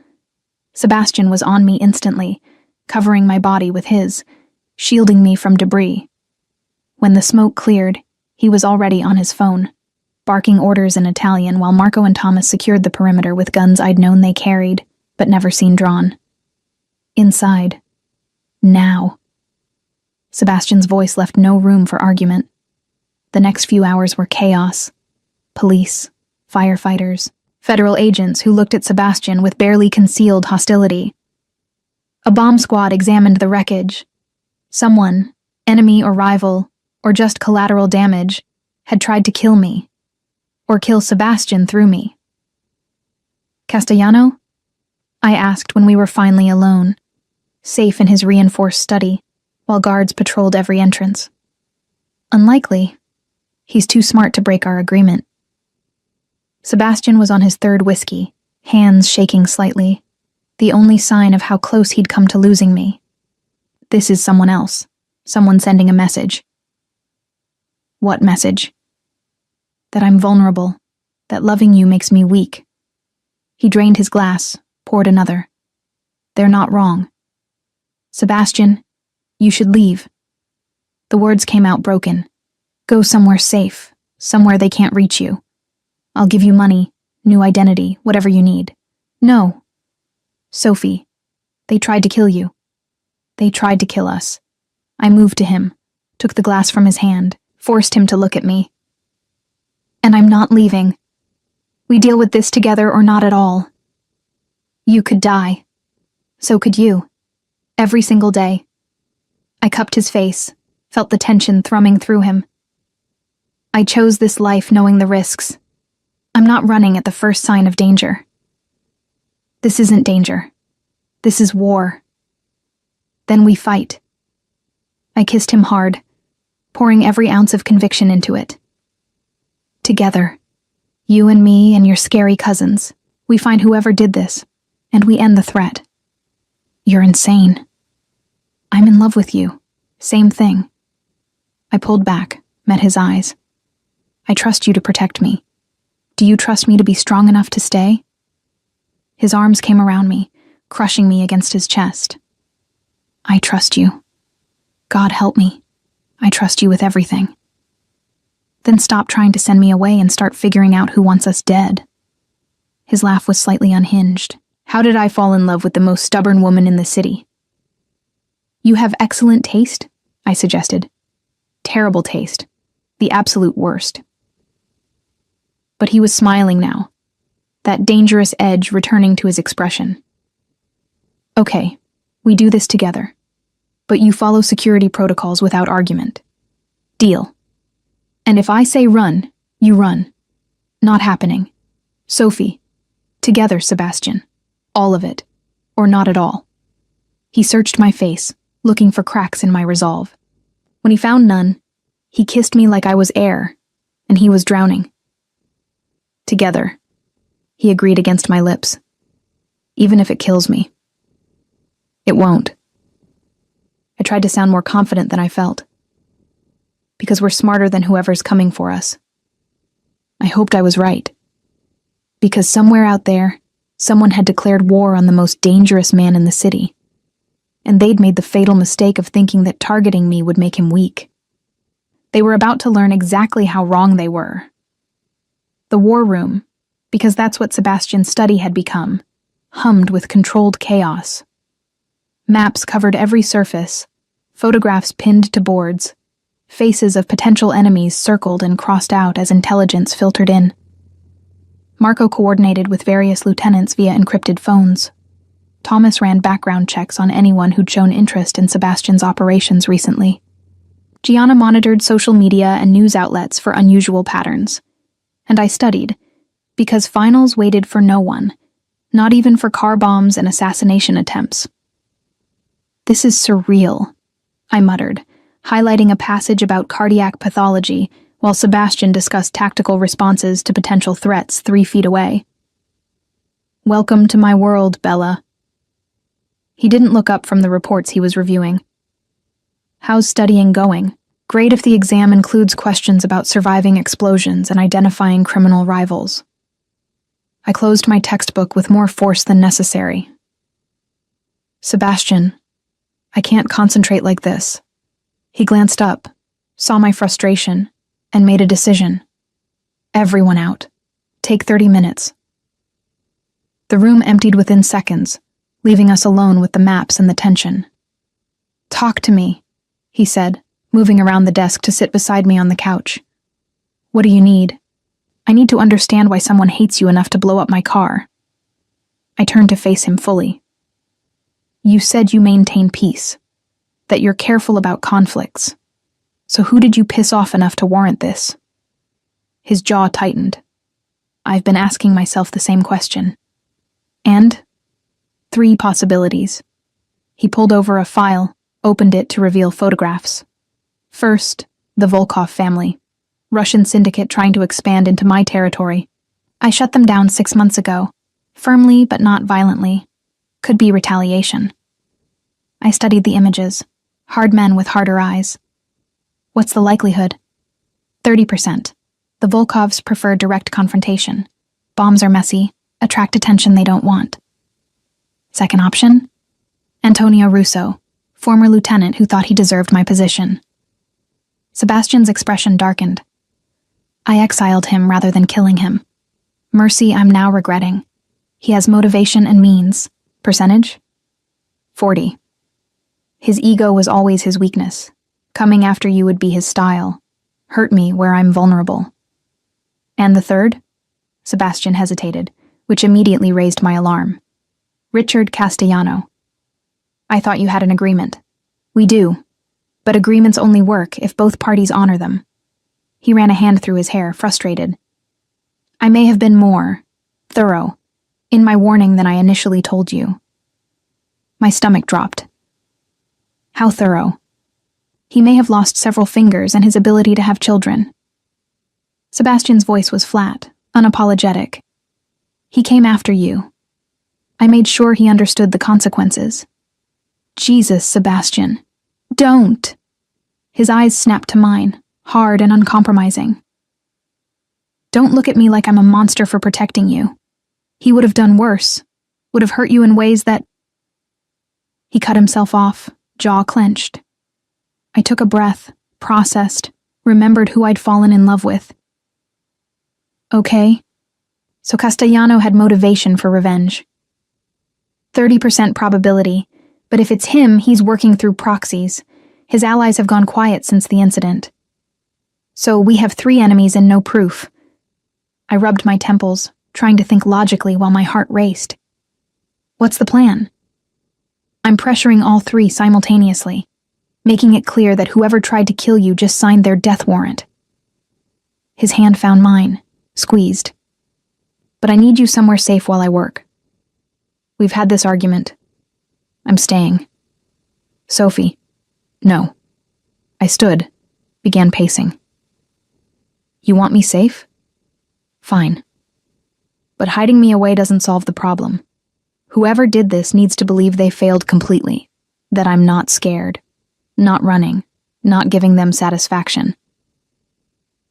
Sebastian was on me instantly, covering my body with his, shielding me from debris. When the smoke cleared, he was already on his phone, barking orders in Italian while Marco and Thomas secured the perimeter with guns I'd known they carried, but never seen drawn. Inside. Now. Sebastian's voice left no room for argument. The next few hours were chaos. Police, firefighters, federal agents who looked at Sebastian with barely concealed hostility. A bomb squad examined the wreckage. Someone, enemy or rival, or just collateral damage, had tried to kill me, or kill Sebastian through me. "Castellano?" I asked when we were finally alone, safe in his reinforced study, while guards patrolled every entrance. "Unlikely. He's too smart to break our agreement." Sebastian was on his 3rd whiskey, hands shaking slightly, the only sign of how close he'd come to losing me. "This is someone else," Someone sending a message. What message? That I'm vulnerable, that loving you makes me weak. He drained his glass, poured another. They're not wrong. Sebastian, you should leave. The words came out broken. Go somewhere safe, somewhere they can't reach you. I'll give you money, new identity, whatever you need. No. Sophie, they tried to kill you. They tried to kill us. I moved to him, took the glass from his hand, forced him to look at me. And I'm not leaving. We deal with this together or not at all. You could die. So could you. Every single day. I cupped his face, felt the tension thrumming through him. I chose this life knowing the risks. I'm not running at the first sign of danger. This isn't danger. This is war. Then we fight. I kissed him hard, pouring every ounce of conviction into it. Together, you and me and your scary cousins, we find whoever did this, and we end the threat. You're insane. I'm in love with you. Same thing. I pulled back, met his eyes. I trust you to protect me. Do you trust me to be strong enough to stay? His arms came around me, crushing me against his chest. I trust you. God help me. I trust you with everything. Then stop trying to send me away and start figuring out who wants us dead. His laugh was slightly unhinged. How did I fall in love with the most stubborn woman in the city? You have excellent taste, I suggested. Terrible taste. The absolute worst. But he was smiling now, that dangerous edge returning to his expression. Okay, we do this together, but you follow security protocols without argument. Deal. And if I say run, you run. Not happening. Sophie. Together, Sebastian. All of it. Or not at all. He searched my face, looking for cracks in my resolve. When he found none, he kissed me like I was air, and he was drowning. Together, he agreed against my lips. Even if it kills me. It won't. I tried to sound more confident than I felt. Because we're smarter than whoever's coming for us. I hoped I was right. Because somewhere out there, someone had declared war on the most dangerous man in the city. And they'd made the fatal mistake of thinking that targeting me would make him weak. They were about to learn exactly how wrong they were. The war room, because that's what Sebastian's study had become, hummed with controlled chaos. Maps covered every surface, photographs pinned to boards, faces of potential enemies circled and crossed out as intelligence filtered in. Marco coordinated with various lieutenants via encrypted phones. Thomas ran background checks on anyone who'd shown interest in Sebastian's operations recently. Gianna monitored social media and news outlets for unusual patterns. And I studied, because finals waited for no one, not even for car bombs and assassination attempts. This is surreal, I muttered, highlighting a passage about cardiac pathology while Sebastian discussed tactical responses to potential threats 3 feet away. Welcome to my world, Bella. He didn't look up from the reports he was reviewing. How's studying going? Great if the exam includes questions about surviving explosions and identifying criminal rivals. I closed my textbook with more force than necessary. Sebastian, I can't concentrate like this. He glanced up, saw my frustration, and made a decision. Everyone out. Take 30 minutes. The room emptied within seconds, leaving us alone with the maps and the tension. Talk to me, he said, moving around the desk to sit beside me on the couch. What do you need? I need to understand why someone hates you enough to blow up my car. I turned to face him fully. You said you maintain peace, that you're careful about conflicts. So who did you piss off enough to warrant this? His jaw tightened. I've been asking myself the same question. And 3 possibilities. He pulled over a file, opened it to reveal photographs. First, the Volkov family. Russian syndicate trying to expand into my territory. I shut them down 6 months ago. Firmly, but not violently. Could be retaliation. I studied the images. Hard men with harder eyes. What's the likelihood? 30%. The Volkovs prefer direct confrontation. Bombs are messy, attract attention they don't want. Second option? Antonio Russo, former lieutenant who thought he deserved my position. Sebastian's expression darkened. I exiled him rather than killing him. Mercy I'm now regretting. He has motivation and means. Percentage? 40. His ego was always his weakness. Coming after you would be his style. Hurt me where I'm vulnerable. And the third? Sebastian hesitated, which immediately raised my alarm. Richard Castellano. I thought you had an agreement. We do. But agreements only work if both parties honor them. He ran a hand through his hair, frustrated. I may have been more thorough in my warning than I initially told you. My stomach dropped. How thorough? He may have lost several fingers and his ability to have children. Sebastian's voice was flat, unapologetic. He came after you. I made sure he understood the consequences. Jesus, Sebastian. Don't! His eyes snapped to mine, hard and uncompromising. Don't look at me like I'm a monster for protecting you. He would have done worse, would have hurt you in ways that... He cut himself off, jaw clenched. I took a breath, processed, remembered who I'd fallen in love with. Okay, so Castellano had motivation for revenge. 30% probability, but if it's him, he's working through proxies. His allies have gone quiet since the incident. So we have 3 enemies and no proof. I rubbed my temples, trying to think logically while my heart raced. What's the plan? I'm pressuring all 3 simultaneously, making it clear that whoever tried to kill you just signed their death warrant. His hand found mine, squeezed. But I need you somewhere safe while I work. We've had this argument. I'm staying. Sophie. No. I stood, began pacing. You want me safe? Fine. But hiding me away doesn't solve the problem. Whoever did this needs to believe they failed completely, that I'm not scared, not running, not giving them satisfaction.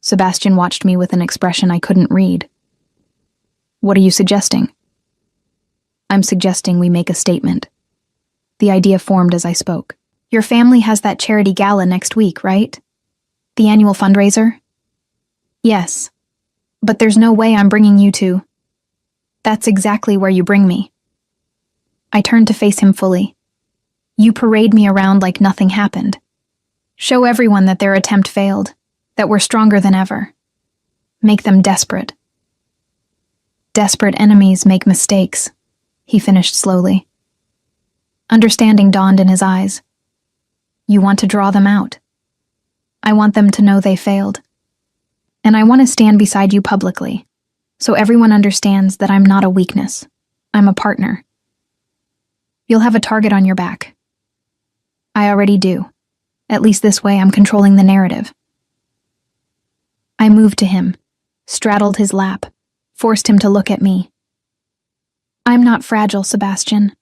Sebastian watched me with an expression I couldn't read. What are you suggesting? I'm suggesting we make a statement. The idea formed as I spoke. Your family has that charity gala next week, right? The annual fundraiser? Yes. But there's no way I'm bringing you to. That's exactly where you bring me. I turned to face him fully. You parade me around like nothing happened. Show everyone that their attempt failed, that we're stronger than ever. Make them desperate. Desperate enemies make mistakes, he finished slowly. Understanding dawned in his eyes. You want to draw them out. I want them to know they failed. And I want to stand beside you publicly, so everyone understands that I'm not a weakness. I'm a partner. You'll have a target on your back. I already do. At least this way I'm controlling the narrative. I moved to him, straddled his lap, forced him to look at me. I'm not fragile, Sebastian.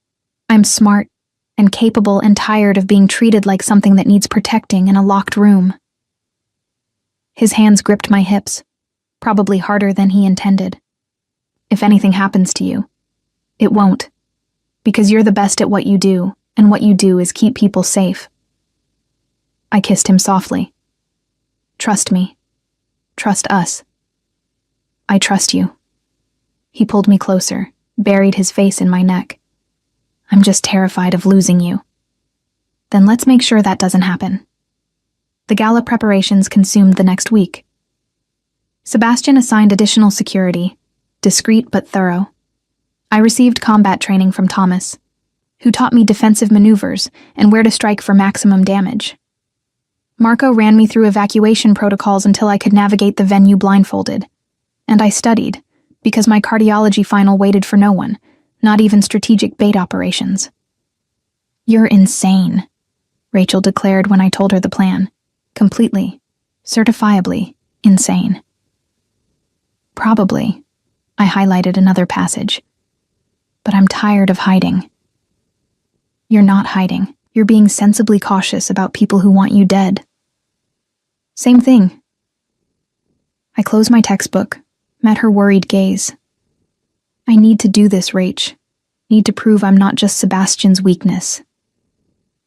I'm smart and capable and tired of being treated like something that needs protecting in a locked room. His hands gripped my hips, probably harder than he intended. If anything happens to you, it won't, because you're the best at what you do, and what you do is keep people safe. I kissed him softly. Trust me. Trust us. I trust you. He pulled me closer, buried his face in my neck. I'm just terrified of losing you. Then let's make sure that doesn't happen. The gala preparations consumed the next week. Sebastian assigned additional security, discreet but thorough. I received combat training from Thomas, who taught me defensive maneuvers and where to strike for maximum damage. Marco ran me through evacuation protocols until I could navigate the venue blindfolded. And I studied, because my cardiology final waited for no one, not even strategic bait operations. You're insane, Rachel declared when I told her the plan. Completely, certifiably insane. Probably, I highlighted another passage. But I'm tired of hiding. You're not hiding. You're being sensibly cautious about people who want you dead. Same thing. I closed my textbook, met her worried gaze. I need to do this, Rach. Need to prove I'm not just Sebastian's weakness.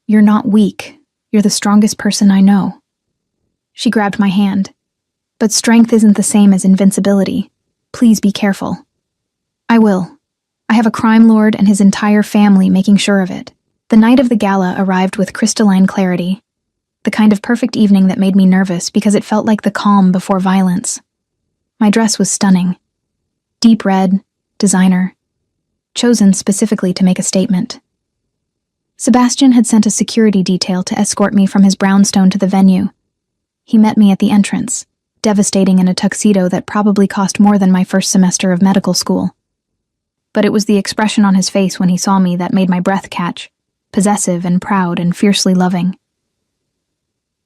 You're not weak. You're the strongest person I know. She grabbed my hand. But strength isn't the same as invincibility. Please be careful. I will. I have a crime lord and his entire family making sure of it. The night of the gala arrived with crystalline clarity. The kind of perfect evening that made me nervous because it felt like the calm before violence. My dress was stunning. Deep red, designer, chosen specifically to make a statement. Sebastian had sent a security detail to escort me from his brownstone to the venue. He met me at the entrance, devastating in a tuxedo that probably cost more than my first semester of medical school. But it was the expression on his face when he saw me that made my breath catch, possessive and proud and fiercely loving.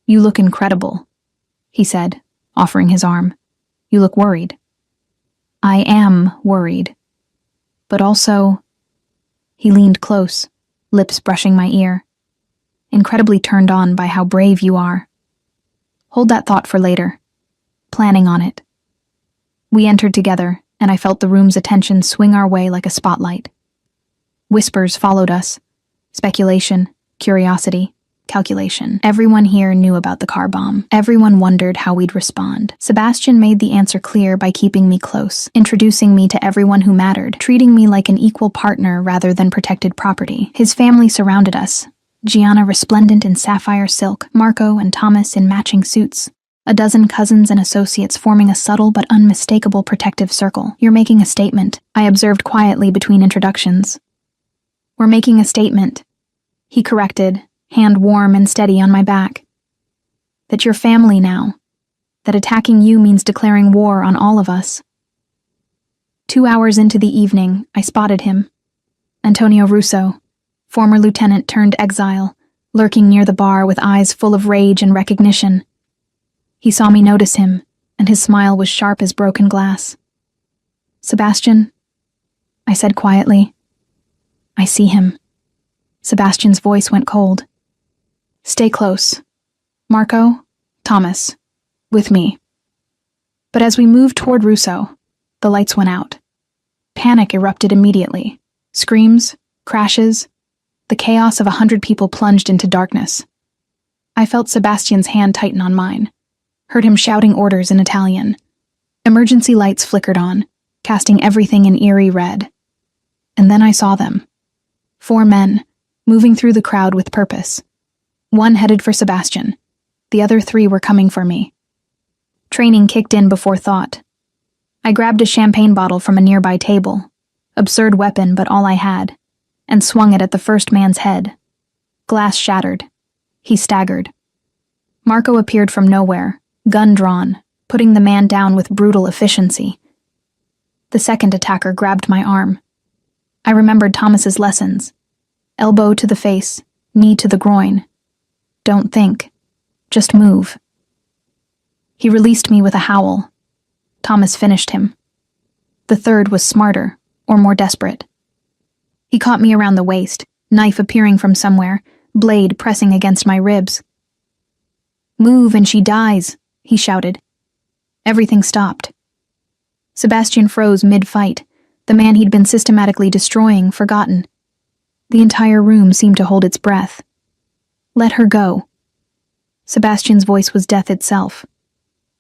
"You look incredible," he said, offering his arm. "You look worried." "I am worried. But also..." He leaned close, lips brushing my ear. "Incredibly turned on by how brave you are. Hold that thought for later. Planning on it." We entered together, and I felt the room's attention swing our way like a spotlight. Whispers followed us. Speculation, curiosity, calculation. Everyone here knew about the car bomb. Everyone wondered how we'd respond. Sebastian made the answer clear by keeping me close, introducing me to everyone who mattered, treating me like an equal partner rather than protected property. His family surrounded us. Gianna resplendent in sapphire silk, Marco and Thomas in matching suits. A dozen cousins and associates forming a subtle but unmistakable protective circle. "You're making a statement," I observed quietly between introductions. "We're making a statement," he corrected, hand warm and steady on my back. "That you're family now. That attacking you means declaring war on all of us." 2 hours into the evening, I spotted him. Antonio Russo, former lieutenant turned exile, lurking near the bar with eyes full of rage and recognition. He saw me notice him, and his smile was sharp as broken glass. "Sebastian," I said quietly. "I see him." Sebastian's voice went cold. "Stay close. Marco, Thomas, with me." But as we moved toward Russo, the lights went out. Panic erupted immediately. Screams, crashes, the chaos of 100 people plunged into darkness. I felt Sebastian's hand tighten on mine, heard him shouting orders in Italian. Emergency lights flickered on, casting everything in eerie red. And then I saw them. 4 men, moving through the crowd with purpose. One headed for Sebastian. The other 3 were coming for me. Training kicked in before thought. I grabbed a champagne bottle from a nearby table, absurd weapon but all I had, and swung it at the first man's head. Glass shattered. He staggered. Marco appeared from nowhere, gun drawn, putting the man down with brutal efficiency. The second attacker grabbed my arm. I remembered Thomas's lessons. Elbow to the face, knee to the groin. Don't think. Just move. He released me with a howl. Thomas finished him. The third was smarter, or more desperate. He caught me around the waist, knife appearing from somewhere, blade pressing against my ribs. "Move and she dies," he shouted. Everything stopped. Sebastian froze mid-fight, the man he'd been systematically destroying forgotten. The entire room seemed to hold its breath. "Let her go." Sebastian's voice was death itself.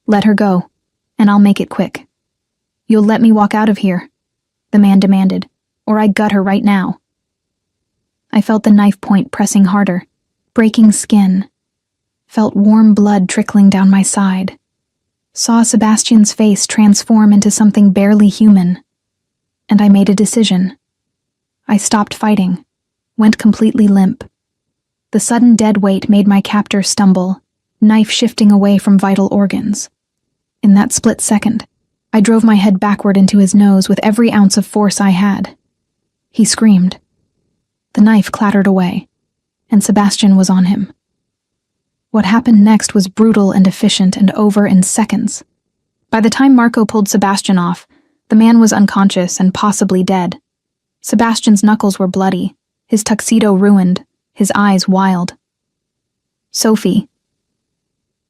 "Let her go, and I'll make it quick." "You'll let me walk out of here," the man demanded, "or I gut her right now." I felt the knife point pressing harder, breaking skin. Felt warm blood trickling down my side. Saw Sebastian's face transform into something barely human. And I made a decision. I stopped fighting, went completely limp. The sudden dead weight made my captor stumble, knife shifting away from vital organs. In that split second, I drove my head backward into his nose with every ounce of force I had. He screamed. The knife clattered away, and Sebastian was on him. What happened next was brutal and efficient and over in seconds. By the time Marco pulled Sebastian off, the man was unconscious and possibly dead. Sebastian's knuckles were bloody, his tuxedo ruined, his eyes wild. "Sophie."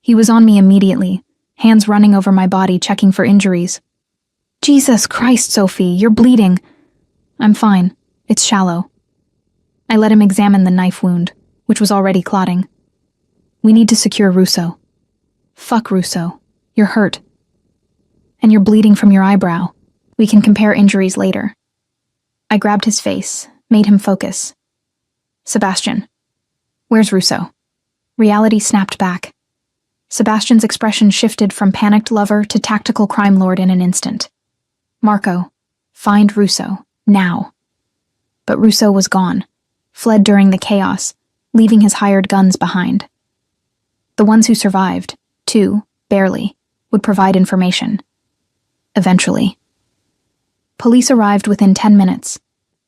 He was on me immediately, hands running over my body, checking for injuries. "Jesus Christ, Sophie, you're bleeding." "I'm fine. It's shallow." I let him examine the knife wound, which was already clotting. "We need to secure Russo." "Fuck Russo. You're hurt. And you're bleeding from your eyebrow. We can compare injuries later." I grabbed his face, made him focus. "Sebastian, where's Russo?" Reality snapped back. Sebastian's expression shifted from panicked lover to tactical crime lord in an instant. "Marco, find Russo, now." But Russo was gone, fled during the chaos, leaving his hired guns behind. The ones who survived, two, barely, would provide information. Eventually. Police arrived within 10 minutes,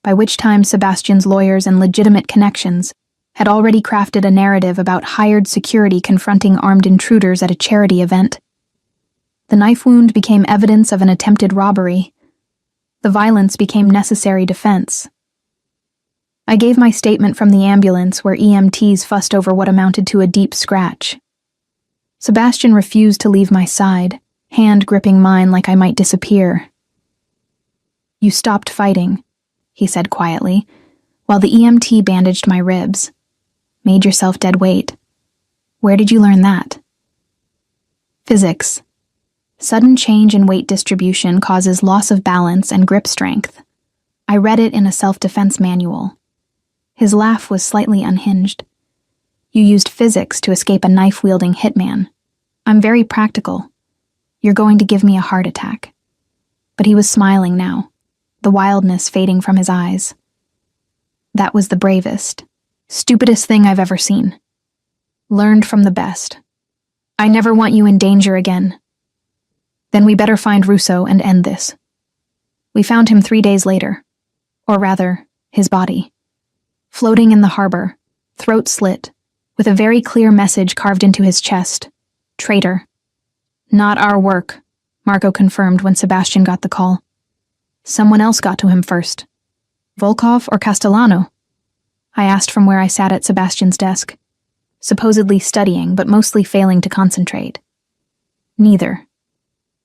by which time Sebastian's lawyers and legitimate connections had already crafted a narrative about hired security confronting armed intruders at a charity event. The knife wound became evidence of an attempted robbery. The violence became necessary defense. I gave my statement from the ambulance where EMTs fussed over what amounted to a deep scratch. Sebastian refused to leave my side, hand gripping mine like I might disappear. "You stopped fighting," he said quietly, while the EMT bandaged my ribs. "Made yourself dead weight. Where did you learn that?" "Physics. Sudden change in weight distribution causes loss of balance and grip strength. I read it in a self-defense manual." His laugh was slightly unhinged. "You used physics to escape a knife-wielding hitman. I'm very practical. You're going to give me a heart attack." But he was smiling now, the wildness fading from his eyes. "That was the bravest, stupidest thing I've ever seen. Learned from the best. I never want you in danger again. Then we better find Russo and end this." We found him 3 days later. Or rather, his body. Floating in the harbor, throat slit, with a very clear message carved into his chest. "Traitor." "Not our work," Marco confirmed when Sebastian got the call. "Someone else got to him first. Volkov or Castellano?" I asked from where I sat at Sebastian's desk, supposedly studying but mostly failing to concentrate. "Neither."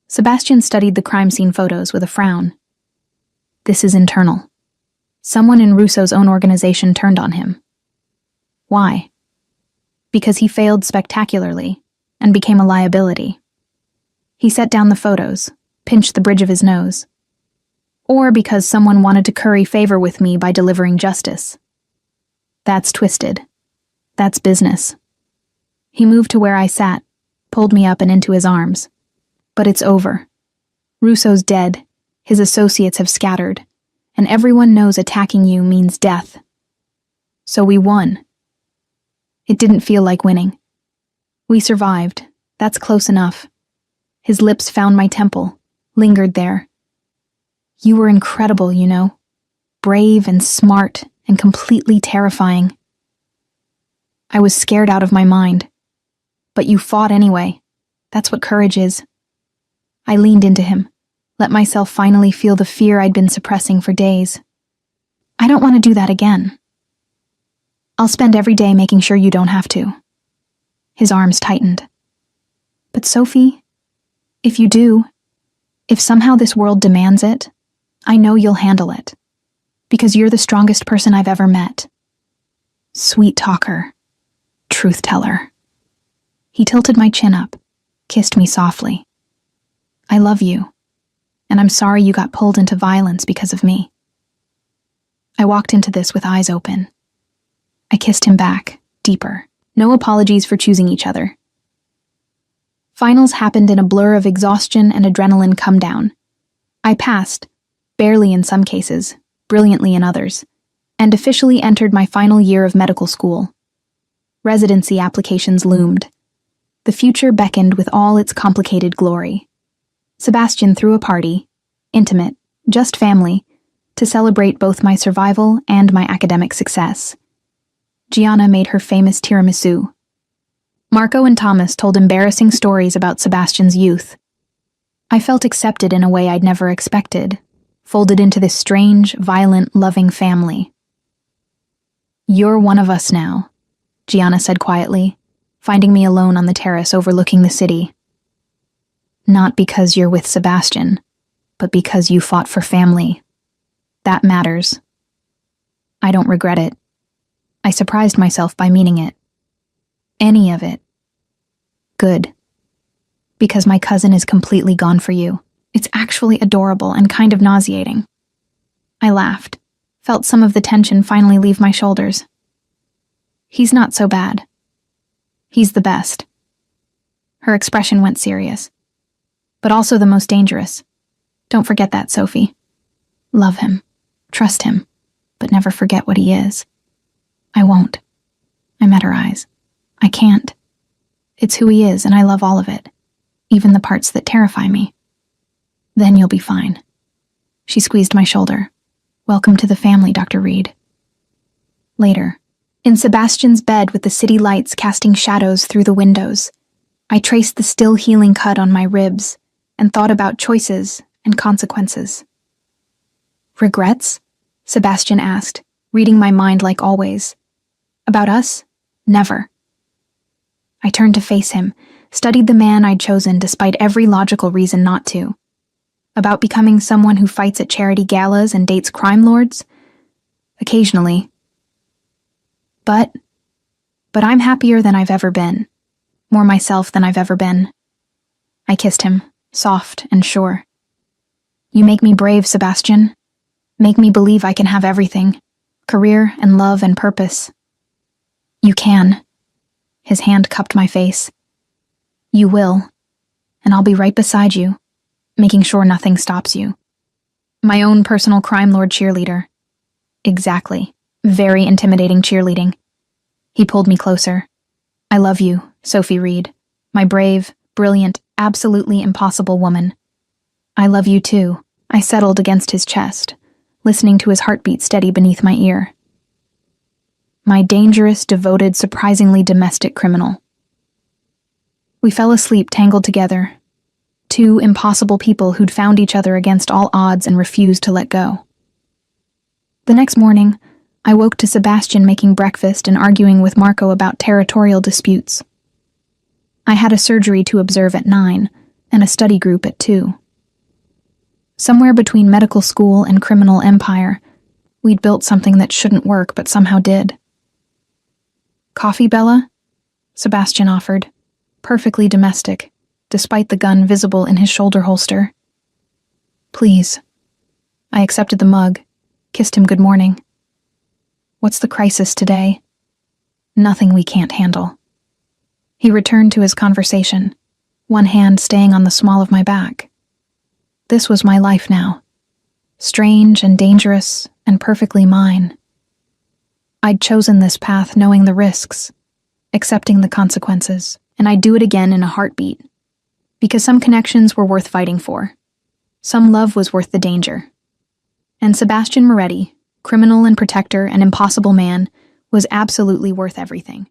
Sebastian studied the crime scene photos with a frown. "This is internal. Someone in Russo's own organization turned on him." "Why?" "Because he failed spectacularly and became a liability." He set down the photos, pinched the bridge of his nose. "Or because someone wanted to curry favor with me by delivering justice." "That's twisted. That's business." He moved to where I sat, pulled me up and into his arms. "But it's over. Russo's dead, his associates have scattered, and everyone knows attacking you means death. So we won." It didn't feel like winning. "We survived. That's close enough." His lips found my temple, lingered there. "You were incredible, you know. Brave and smart and completely terrifying." "I was scared out of my mind. But you fought anyway. That's what courage is." I leaned into him, let myself finally feel the fear I'd been suppressing for days. "I don't want to do that again. I'll spend every day making sure you don't have to." His arms tightened. "But Sophie, if you do, if somehow this world demands it, I know you'll handle it. Because you're the strongest person I've ever met." Sweet talker. Truth teller. He tilted my chin up, kissed me softly. "I love you, and I'm sorry you got pulled into violence because of me." I walked into this with eyes open. I kissed him back, deeper. No apologies for choosing each other. Finals happened in a blur of exhaustion and adrenaline come down. I passed, barely in some cases, brilliantly in others, and officially entered my final year of medical school. Residency applications loomed. The future beckoned with all its complicated glory. Sebastian threw a party, intimate, just family, to celebrate both my survival and my academic success. Gianna made her famous tiramisu. Marco and Thomas told embarrassing stories about Sebastian's youth. I felt accepted in a way I'd never expected, folded into this strange, violent, loving family. You're one of us now, Gianna said quietly, finding me alone on the terrace overlooking the city. Not because you're with Sebastian, but because you fought for family. That matters. I don't regret it. I surprised myself by meaning it. Any of it. Good. Because my cousin is completely gone for you. It's actually adorable and kind of nauseating. I laughed, felt some of the tension finally leave my shoulders. He's not so bad. He's the best. Her expression went serious. But also the most dangerous. Don't forget that, Sophie. Love him. Trust him. But never forget what he is. I won't. I met her eyes. I can't. It's who he is, and I love all of it. Even the parts that terrify me. Then you'll be fine. She squeezed my shoulder. Welcome to the family, Dr. Reed. Later, in Sebastian's bed with the city lights casting shadows through the windows, I traced the still healing cut on my ribs and thought about choices and consequences. Regrets? Sebastian asked, reading my mind like always. About us? Never. I turned to face him, studied the man I'd chosen despite every logical reason not to. About becoming someone who fights at charity galas and dates crime lords? Occasionally. But I'm happier than I've ever been. More myself than I've ever been. I kissed him, soft and sure. You make me brave, Sebastian. Make me believe I can have everything. Career and love and purpose. You can. His hand cupped my face. You will. And I'll be right beside you, making sure nothing stops you. My own personal crime lord cheerleader. Exactly. Very intimidating cheerleading. He pulled me closer. I love you, Sophie Reed. My brave, brilliant, absolutely impossible woman. I love you too. I settled against his chest, listening to his heartbeat steady beneath my ear. My dangerous, devoted, surprisingly domestic criminal. We fell asleep tangled together. Two impossible people who'd found each other against all odds and refused to let go. The next morning, I woke to Sebastian making breakfast and arguing with Marco about territorial disputes. I had a surgery to observe at 9 and a study group at 2. Somewhere between medical school and criminal empire, we'd built something that shouldn't work but somehow did. Coffee, Bella? Sebastian offered, perfectly domestic, despite the gun visible in his shoulder holster. Please. I accepted the mug, kissed him good morning. What's the crisis today? Nothing we can't handle. He returned to his conversation, one hand staying on the small of my back. This was my life now. Strange and dangerous and perfectly mine. I'd chosen this path knowing the risks, accepting the consequences, and I'd do it again in a heartbeat. Because some connections were worth fighting for. Some love was worth the danger. And Sebastian Moretti, criminal and protector and impossible man, was absolutely worth everything.